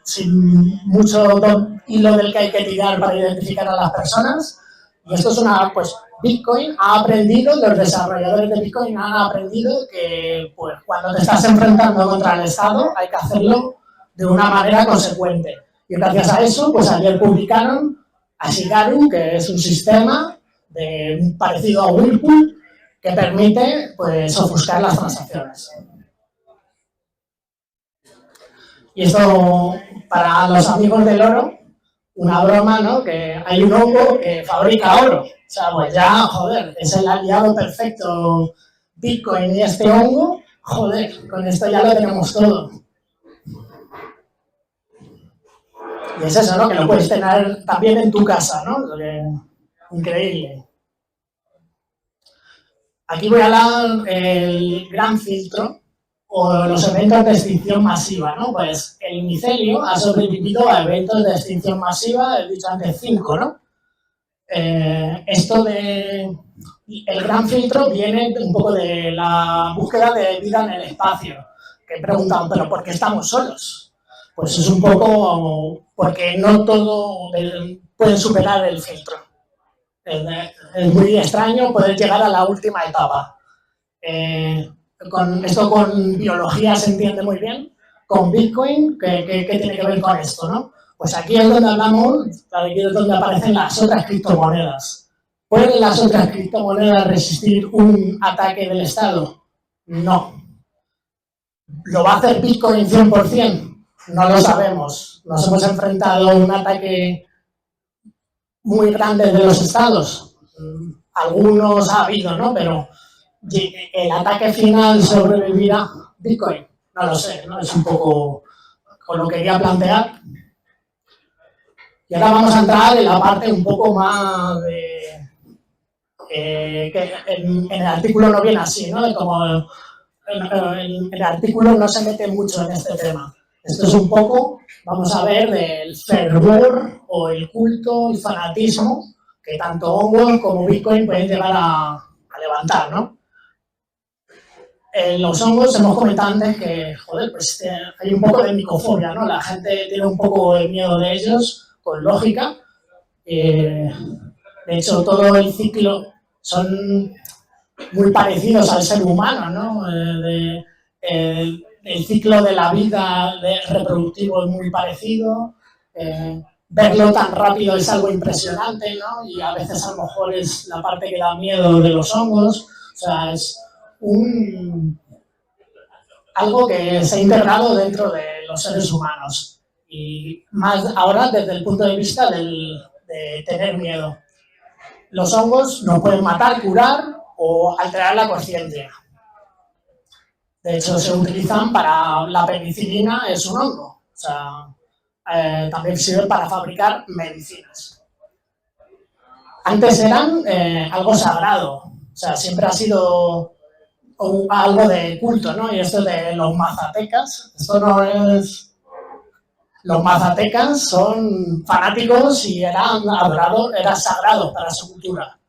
mucho hilo del que hay que tirar para identificar a las personas. Y esto es pues Bitcoin ha aprendido, los desarrolladores de Bitcoin han aprendido que pues, cuando te estás enfrentando contra el Estado hay que hacerlo de una manera consecuente. Y gracias a eso, pues ayer publicaron Ashigaru, que es un sistema parecido a Whirlpool, que permite pues, ofuscar las transacciones. Y esto, para los amigos del oro, una broma, ¿no? Que hay un hongo que fabrica oro. O sea, pues ya, joder, es el aliado perfecto Bitcoin y este hongo. Joder, con esto ya lo tenemos todo. Y es eso, ¿no? Que lo puedes tener también en tu casa, ¿no? Increíble. Aquí voy a hablar del gran filtro o los eventos de extinción masiva, ¿no? Pues el micelio ha sobrevivido a eventos de extinción masiva, he dicho antes 5, ¿no? El gran filtro viene un poco de la búsqueda de vida en el espacio, que preguntan, ¿pero por qué estamos solos? Pues es un poco porque no todo puede superar el filtro. Es muy extraño poder llegar a la última etapa. Con biología se entiende muy bien. Con Bitcoin, ¿qué tiene que ver con esto, no? Pues aquí es donde hablamos, aquí es donde aparecen las otras criptomonedas. ¿Pueden las otras criptomonedas resistir un ataque del Estado? No. ¿Lo va a hacer Bitcoin 100%? No lo sabemos. Nos hemos enfrentado a un ataque muy grande de los estados. Algunos ha habido, ¿no? Pero el ataque final sobrevivirá Bitcoin. No lo sé, ¿no? Es un poco con lo que quería plantear. Y ahora vamos a entrar en la parte un poco más de... que en el artículo no viene así, ¿no? Como en el artículo no se mete mucho en este tema. Esto es un poco, vamos a ver, del fervor o el culto, el fanatismo que tanto hongos como Bitcoin pueden llegar a levantar, ¿no? Los hongos hemos comentado antes que, joder, pues hay un poco de micofobia, ¿no? La gente tiene un poco de miedo de ellos, con lógica. De hecho, todo el ciclo son muy parecidos al ser humano, ¿no? El ciclo de la vida reproductivo es muy parecido, verlo tan rápido es algo impresionante, ¿no? Y a veces a lo mejor es la parte que da miedo de los hongos, o sea, es algo que se ha integrado dentro de los seres humanos y más ahora desde el punto de vista de tener miedo. Los hongos nos pueden matar, curar o alterar la conciencia. De hecho, se utilizan para la penicilina, es un hongo. O sea, también sirve para fabricar medicinas. Antes eran algo sagrado. O sea, siempre ha sido algo de culto, ¿no? Y esto de los mazatecas. Esto no es... Los mazatecas son fanáticos y eran adorados, eran sagrados para su cultura.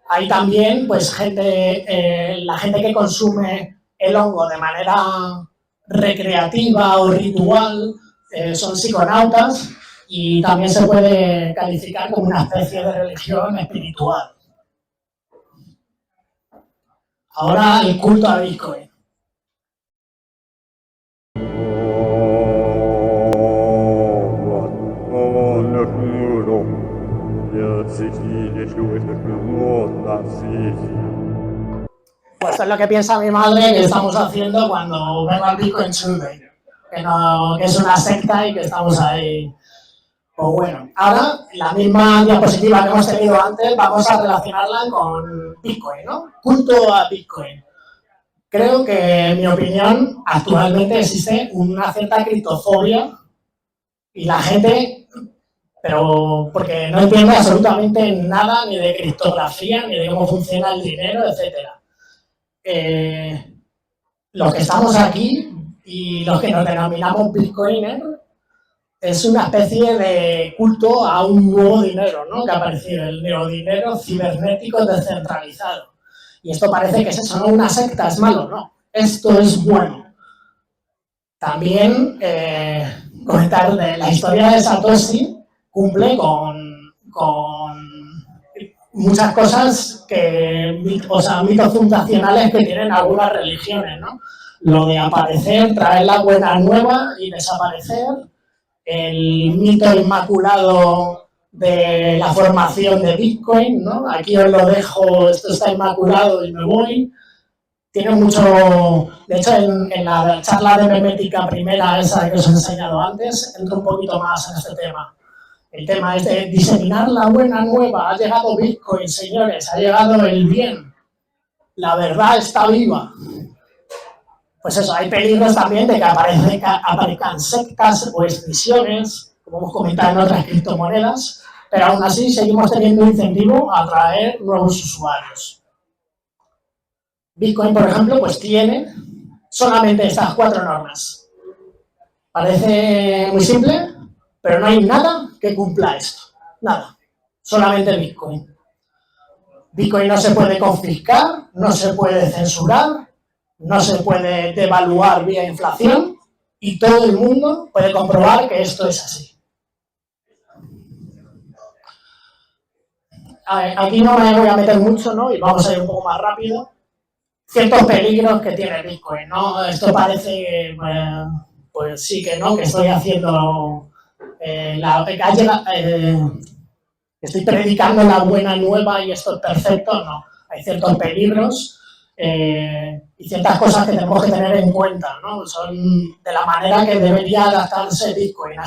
Hay también, pues, la gente que consume el hongo de manera recreativa o ritual, son psiconautas y también se puede calificar como una especie de religión espiritual. Ahora el culto a Bitcoin. Pues esto es lo que piensa mi madre que estamos haciendo cuando vengo al Bitcoin Tuesday, que es una secta y que estamos ahí. Pues bueno, ahora la misma diapositiva que hemos tenido antes vamos a relacionarla con Bitcoin, ¿no? Culto a Bitcoin. Creo que, en mi opinión, actualmente existe una cierta criptofobia y la gente... pero porque no entiende absolutamente nada ni de criptografía, ni de cómo funciona el dinero, etc. Los que estamos aquí y los que nos denominamos bitcoiners, es una especie de culto a un nuevo dinero, ¿no? Que ha aparecido, el neodinero cibernético descentralizado. Y esto parece que es eso, ¿no? Una secta es malo, no. Esto es bueno. También comentar de la historia de Satoshi cumple con muchas cosas mitos fundacionales que tienen algunas religiones, ¿no? Lo de aparecer, traer la buena nueva y desaparecer, el mito inmaculado de la formación de Bitcoin, ¿no? Aquí os lo dejo, esto está inmaculado y me voy. Tiene mucho, de hecho en la charla de memética primera, esa que os he enseñado antes, entro un poquito más en este tema. El tema es de diseminar la buena nueva. Ha llegado Bitcoin, señores, ha llegado el bien. La verdad está viva. Pues eso, hay peligros también de que aparezcan sectas o escisiones, como hemos comentado en otras criptomonedas, pero aún así seguimos teniendo un incentivo a atraer nuevos usuarios. Bitcoin, por ejemplo, pues tiene solamente estas 4 normas. Parece muy simple, pero no hay nada que cumpla esto. Nada. Solamente Bitcoin. Bitcoin no se puede confiscar, no se puede censurar, no se puede devaluar vía inflación y todo el mundo puede comprobar que esto es así. Aquí no me voy a meter mucho, ¿no? Y vamos a ir un poco más rápido. Ciertos peligros que tiene Bitcoin, ¿no? Esto parece, pues sí que no, que estoy haciendo... estoy predicando la buena nueva y esto es perfecto, no. Hay ciertos peligros y ciertas cosas que tenemos que tener en cuenta, ¿no? Son de la manera que debería adaptarse Bitcoin a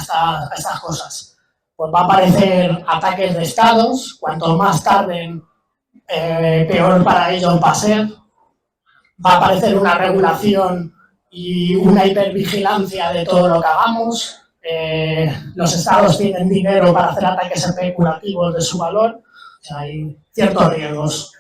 estas cosas. Pues va a aparecer ataques de estados, cuanto más tarden, peor para ellos va a ser. Va a aparecer una regulación y una hipervigilancia de todo lo que hagamos. Los estados tienen dinero para hacer ataques especulativos de su valor, o sea, hay ciertos riesgos.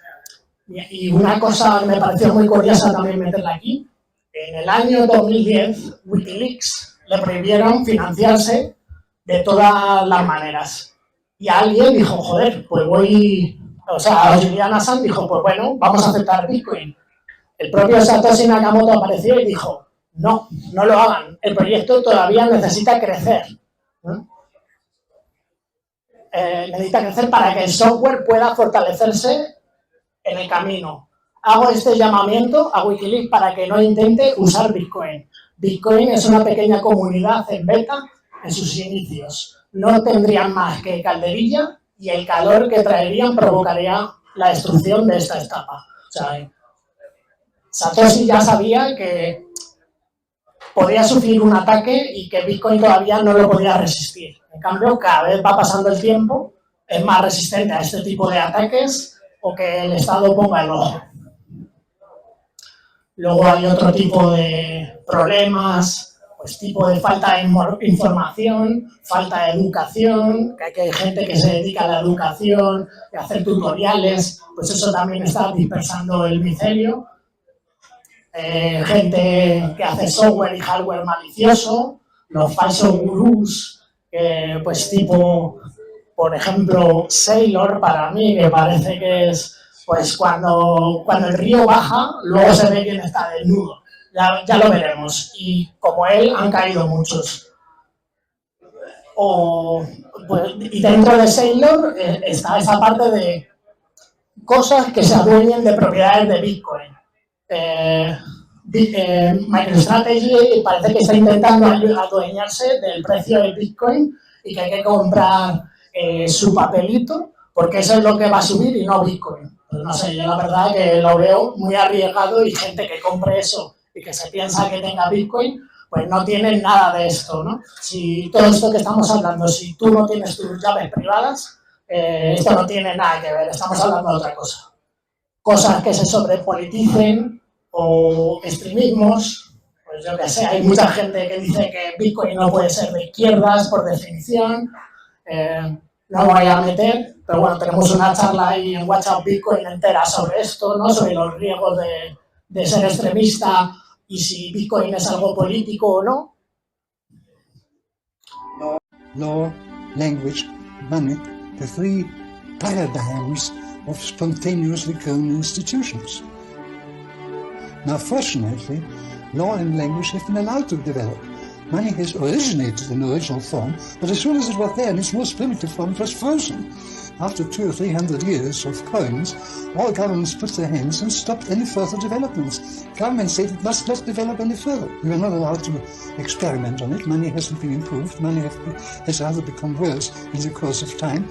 Y una cosa que me pareció muy curiosa también meterla aquí, en el año 2010 Wikileaks le prohibieron financiarse de todas las maneras. Y alguien dijo, joder, pues Julian Assange dijo, pues bueno, vamos a aceptar Bitcoin. El propio Satoshi Nakamoto apareció y dijo, no lo hagan, el proyecto todavía necesita crecer. Necesita crecer para que el software pueda fortalecerse en el camino. Hago este llamamiento a Wikileaks para que no intente usar Bitcoin. Bitcoin es una pequeña comunidad en beta en sus inicios. No tendrían más que calderilla y el calor que traerían provocaría la destrucción de esta etapa. O sea, Satoshi ya sabía que podía sufrir un ataque y que Bitcoin todavía no lo podía resistir. En cambio, cada vez va pasando el tiempo, es más resistente a este tipo de ataques o que el Estado ponga el ojo. Luego hay otro tipo de problemas, pues tipo de falta de información, falta de educación, que hay gente que se dedica a la educación, a hacer tutoriales, pues eso también está dispersando el micelio. Gente que hace software y hardware malicioso, los falsos gurús, pues tipo, por ejemplo, Saylor, para mí, que parece que es, pues cuando el río baja, luego se ve quién está desnudo. Ya lo veremos. Y como él, han caído muchos. Y dentro de Saylor está esa parte de cosas que se adueñen de propiedades de Bitcoin. MicroStrategy parece que está intentando adueñarse del precio del Bitcoin y que hay que comprar su papelito porque eso es lo que va a subir y no Bitcoin. Pues no sé, yo la verdad que lo veo muy arriesgado y gente que compre eso y que se piensa que tenga Bitcoin, pues no tiene nada de esto, ¿no? Si todo esto que estamos hablando, si tú no tienes tus llaves privadas, esto no tiene nada que ver, estamos hablando de otra cosa. Cosas que se sobrepoliticen o extremismos, pues yo qué sé, hay mucha gente que dice que Bitcoin no puede ser de izquierdas por definición, no me voy a meter, pero bueno, tenemos una charla ahí en WhatsApp Bitcoin entera sobre esto, ¿no? Sobre los riesgos de ser extremista y si Bitcoin es algo político o no. Law, language, money, the three paradigms of spontaneously grown institutions. Now, fortunately, law and language have been allowed to develop. Money has originated in the original form, but as soon as it was there in its most primitive form, it was frozen. After 200 or 300 years of coins, all governments put their hands and stopped any further developments. Governments said it must not develop any further. We were not allowed to experiment on it. Money hasn't been improved. Money has rather become worse in the course of time.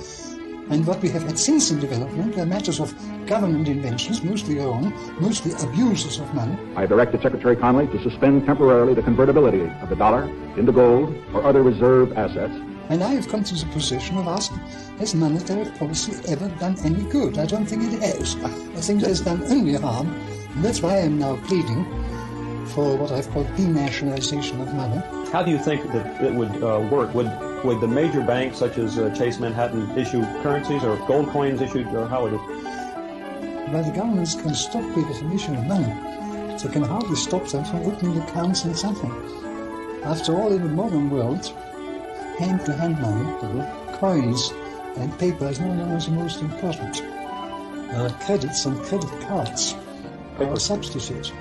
And what we have had since in development are matters of government inventions, mostly wrong, mostly abuses of money. I directed Secretary Connolly to suspend temporarily the convertibility of the dollar into gold or other reserve assets. And I have come to the position of asking, has monetary policy ever done any good? I don't think it has. I think it has done only harm. And that's why I'm now pleading for what I've called denationalization of money. How do you think that it would work? Would the major banks, such as Chase Manhattan, issue currencies or gold coins issued, or how would it? Well, the governments can stop people from issuing money. They can hardly stop them from opening accounts and something. After all, in the modern world, hand-to-hand money, coins and paper is no longer the most important. Credits and credit cards are a substitute.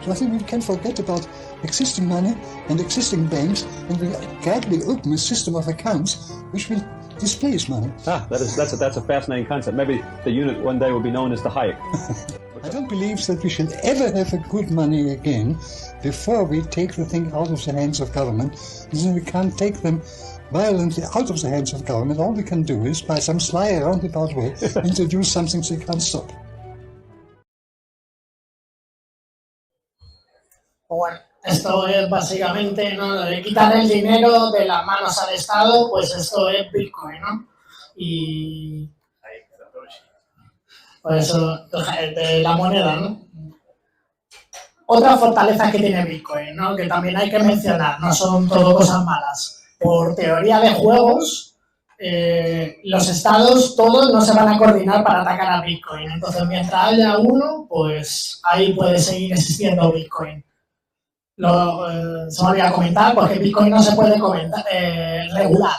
So I think we can forget about existing money and existing banks, and we gradually open a system of accounts which will displace money. That's a fascinating concept. Maybe the unit one day will be known as the Hayek. I don't believe that we should ever have a good money again before we take the thing out of the hands of government. And then we can't take them violently out of the hands of government. All we can do is, by some sly roundabout way, introduce something they can't stop. Bueno, esto es básicamente, ¿no? De quitar el dinero de las manos al Estado, pues esto es Bitcoin, ¿no? Y pues eso, de la moneda, ¿no? Otra fortaleza que tiene Bitcoin, ¿no? Que también hay que mencionar, no son todo cosas malas. Por teoría de juegos, los estados todos no se van a coordinar para atacar a Bitcoin. Entonces, mientras haya uno, pues ahí puede seguir existiendo Bitcoin. Se me olvidó comentar, porque Bitcoin no se puede regular.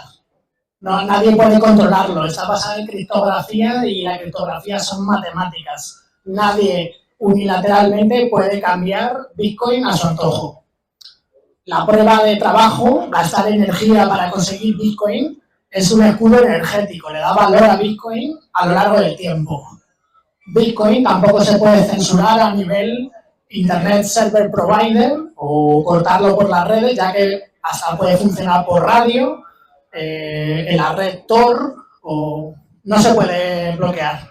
No, nadie puede controlarlo. Está basado en criptografía y la criptografía son matemáticas. Nadie unilateralmente puede cambiar Bitcoin a su antojo. La prueba de trabajo, gastar energía para conseguir Bitcoin, es un escudo energético. Le da valor a Bitcoin a lo largo del tiempo. Bitcoin tampoco se puede censurar a nivel Internet Server Provider o cortarlo por las redes, ya que hasta puede funcionar por radio, en la red Tor, o no se puede bloquear.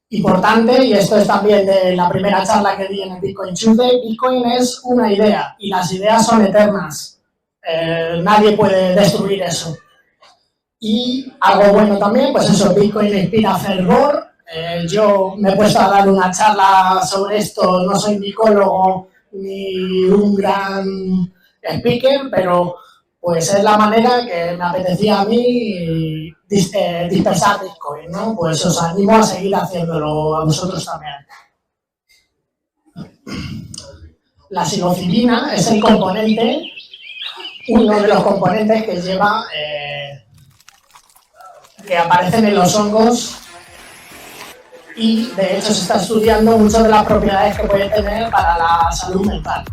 Importante, y esto es también de la primera charla que di en el Bitcoin Tuesday, Bitcoin es una idea y las ideas son eternas. Nadie puede destruir eso. Y algo bueno también, pues eso, Bitcoin inspira fervor. Yo me he puesto a dar una charla sobre esto, no soy micólogo ni un gran speaker, pero pues es la manera que me apetecía a mí dispersar Bitcoin, ¿no? Pues os animo a seguir haciéndolo a vosotros también. La psilocibina es el componente, uno de los componentes que lleva, que aparecen en los hongos. Y de hecho se está estudiando mucho de las propiedades que puede tener para la salud mental.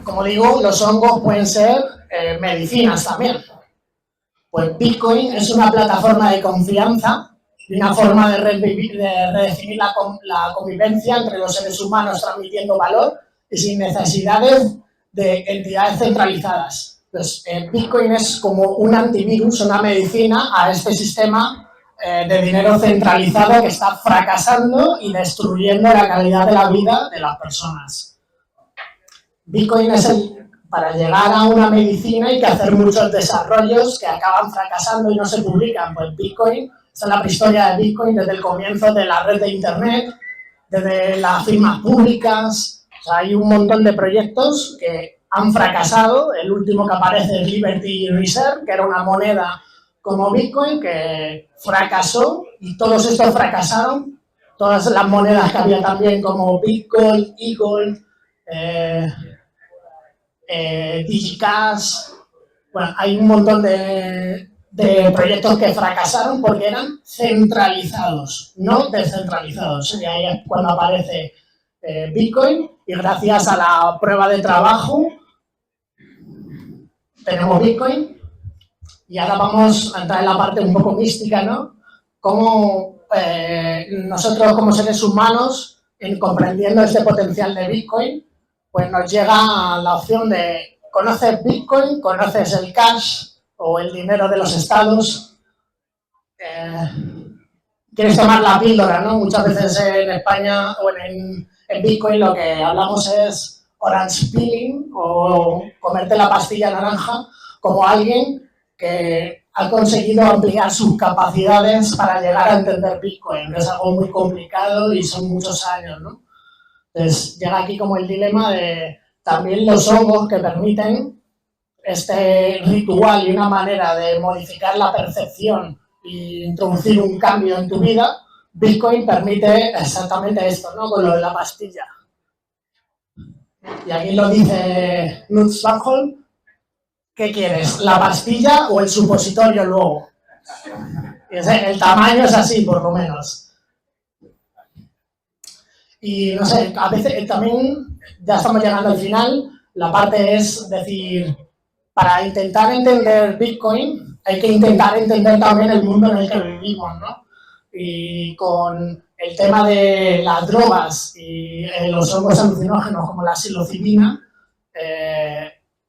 Como digo, los hongos pueden ser medicinas también. Pues Bitcoin es una plataforma de confianza y una forma de redefinir la convivencia entre los seres humanos, transmitiendo valor y sin necesidades de entidades centralizadas. Pues, Bitcoin es como un antivirus, una medicina a este sistema de dinero centralizado que está fracasando y destruyendo la calidad de la vida de las personas. Bitcoin es para llegar a una medicina hay que hacer muchos desarrollos que acaban fracasando y no se publican. Pues Bitcoin, esta es la prehistoria de Bitcoin desde el comienzo de la red de Internet, desde las firmas públicas. O sea, hay un montón de proyectos que han fracasado. El último que aparece es Liberty Reserve, que era una moneda como Bitcoin que fracasó, y todos estos fracasaron todas las monedas que había también, como Bitgold, eGold, DigiCash. Bueno, hay un montón de proyectos que fracasaron porque eran centralizados, no descentralizados. Y ahí es cuando aparece Bitcoin, y gracias a la prueba de trabajo tenemos Bitcoin. Y ahora vamos a entrar en la parte un poco mística, ¿no? Cómo nosotros como seres humanos, comprendiendo este potencial de Bitcoin, pues nos llega la opción de: ¿conoces Bitcoin? ¿Conoces el cash o el dinero de los estados? ¿Quieres tomar la píldora, no? Muchas veces en España o en Bitcoin lo que hablamos es orange peeling, o comerte la pastilla naranja, como alguien que ha conseguido ampliar sus capacidades para llegar a entender Bitcoin, que es algo muy complicado y son muchos años, ¿no? Entonces llega aquí como el dilema de también los hongos que permiten este ritual y una manera de modificar la percepción e introducir un cambio en tu vida. Bitcoin permite exactamente esto, ¿no? Con lo de la pastilla. Y aquí lo dice Knut Svanholm. ¿Qué quieres? ¿La pastilla o el supositorio luego? El tamaño es así, por lo menos. Y no sé, a veces también, ya estamos llegando al final, la parte es decir, para intentar entender Bitcoin hay que intentar entender también el mundo en el que vivimos, ¿no? Y con el tema de las drogas y los hongos alucinógenos como la psilocibina,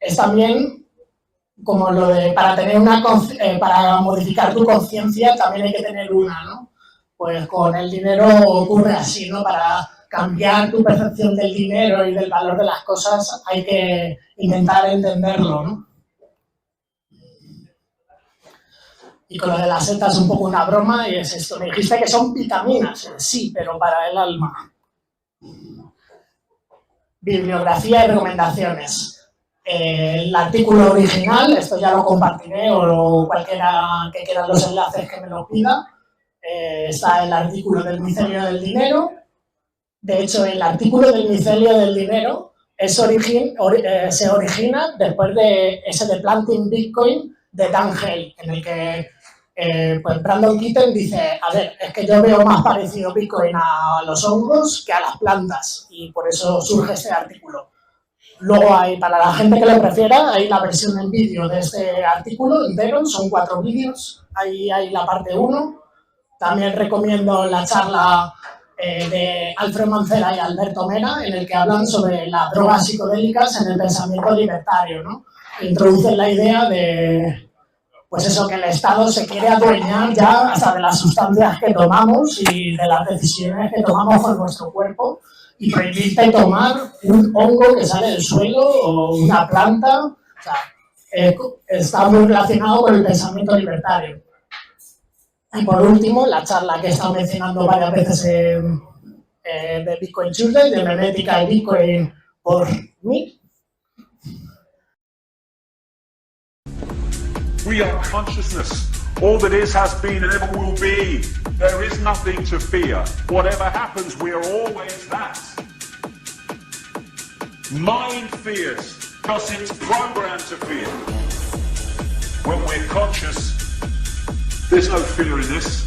es también como lo de para modificar tu conciencia también hay que tener una, ¿no? Pues con el dinero ocurre así, ¿no? Para cambiar tu percepción del dinero y del valor de las cosas hay que intentar entenderlo, ¿no? Y con lo de la seta es un poco una broma y es esto. Me dijiste que son vitaminas. Sí, pero para el alma. Bibliografía y recomendaciones. El artículo original, esto ya lo compartiré, o cualquiera que quiera los enlaces que me lo pida. Está el artículo del micelio del dinero. De hecho, el artículo del micelio del dinero se origina después de ese de Planting Bitcoin de Dan Hale, en el que pues Brandon Kitten dice, a ver, es que yo veo más parecido Bitcoin a los hongos que a las plantas, y por eso surge este artículo. Luego hay, para la gente que lo prefiera, hay la versión en vídeo de este artículo entero, son 4 vídeos, ahí hay la parte 1. También recomiendo la charla de Alfred Mancera y Alberto Mena, en el que hablan sobre las drogas psicodélicas en el pensamiento libertario, ¿no? Introducen la idea de, pues eso, que el Estado se quiere adueñar ya hasta de las sustancias que tomamos y de las decisiones que tomamos con nuestro cuerpo, y prohibirte tomar un hongo que sale del suelo o una planta. O sea, está muy relacionado con el pensamiento libertario. Y por último, la charla que he estado mencionando varias veces de Bitcoin Tuesday, de memética y Bitcoin por mí. We are consciousness. All that is, has been, and ever will be. There is nothing to fear. Whatever happens, we are always that. Mind fears, because it's programmed to fear. When we're conscious, there's no fear in this.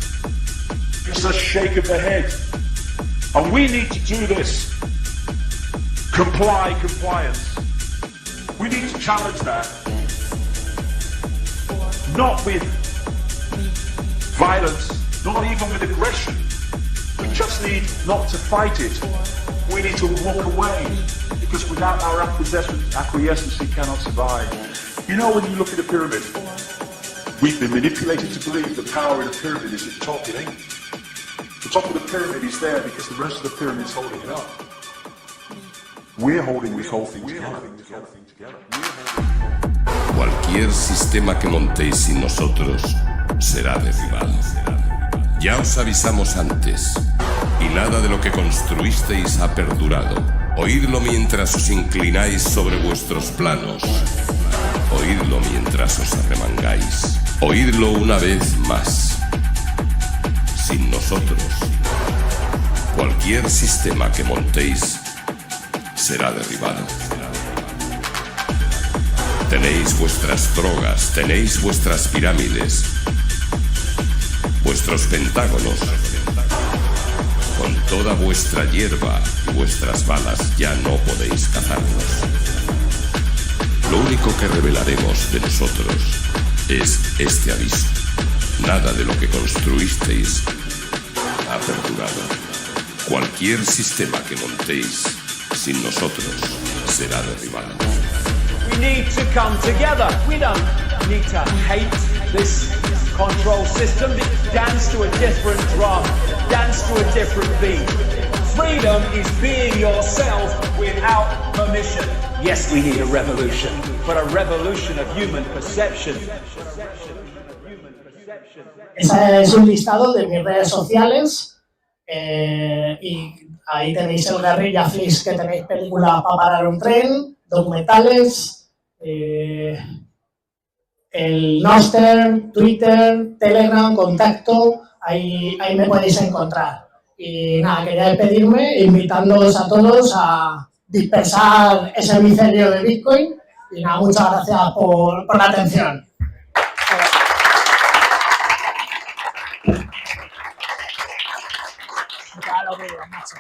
It's a shake of the head. And we need to do this. Compliance. We need to challenge that. Not with violence, not even with aggression. We just need not to fight it. We need to walk away, because without our acquiescence, we cannot survive. You know, when you look at a pyramid, we've been manipulated to believe the power in a pyramid is at the top, it ain't. The top of the pyramid is there because the rest of the pyramid is holding it up. We're holding this whole thing together. Cualquier sistema que montéis sin nosotros será derribado. Ya os avisamos antes, y nada de lo que construisteis ha perdurado. Oídlo mientras os inclináis sobre vuestros planos. Oídlo mientras os arremangáis. Oídlo una vez más. Sin nosotros, Cualquier sistema que montéis será derribado. Tenéis vuestras drogas, tenéis vuestras pirámides, vuestros pentágonos. Con toda vuestra hierba y vuestras balas ya no podéis cazarnos. Lo único que revelaremos de nosotros es este aviso. Nada de lo que construisteis ha perdurado. Cualquier sistema que montéis sin nosotros será derribado. We need to come together. We don't need to hate this control system. Dance to a different drum. Dance to a different beat. Freedom is being yourself without permission. Yes, we need a revolution, but a revolution of human perception. Ese es un listado de mis redes sociales y ahí tenéis el Guerrilla Flix, que tenéis película para parar un tren, documentales, el Nostr, Twitter, Telegram, Contacto, ahí me podéis encontrar. Y nada, quería despedirme invitándoos a todos a dispersar ese micelio de Bitcoin y nada, muchas gracias por la atención. Ya lo veo, macho.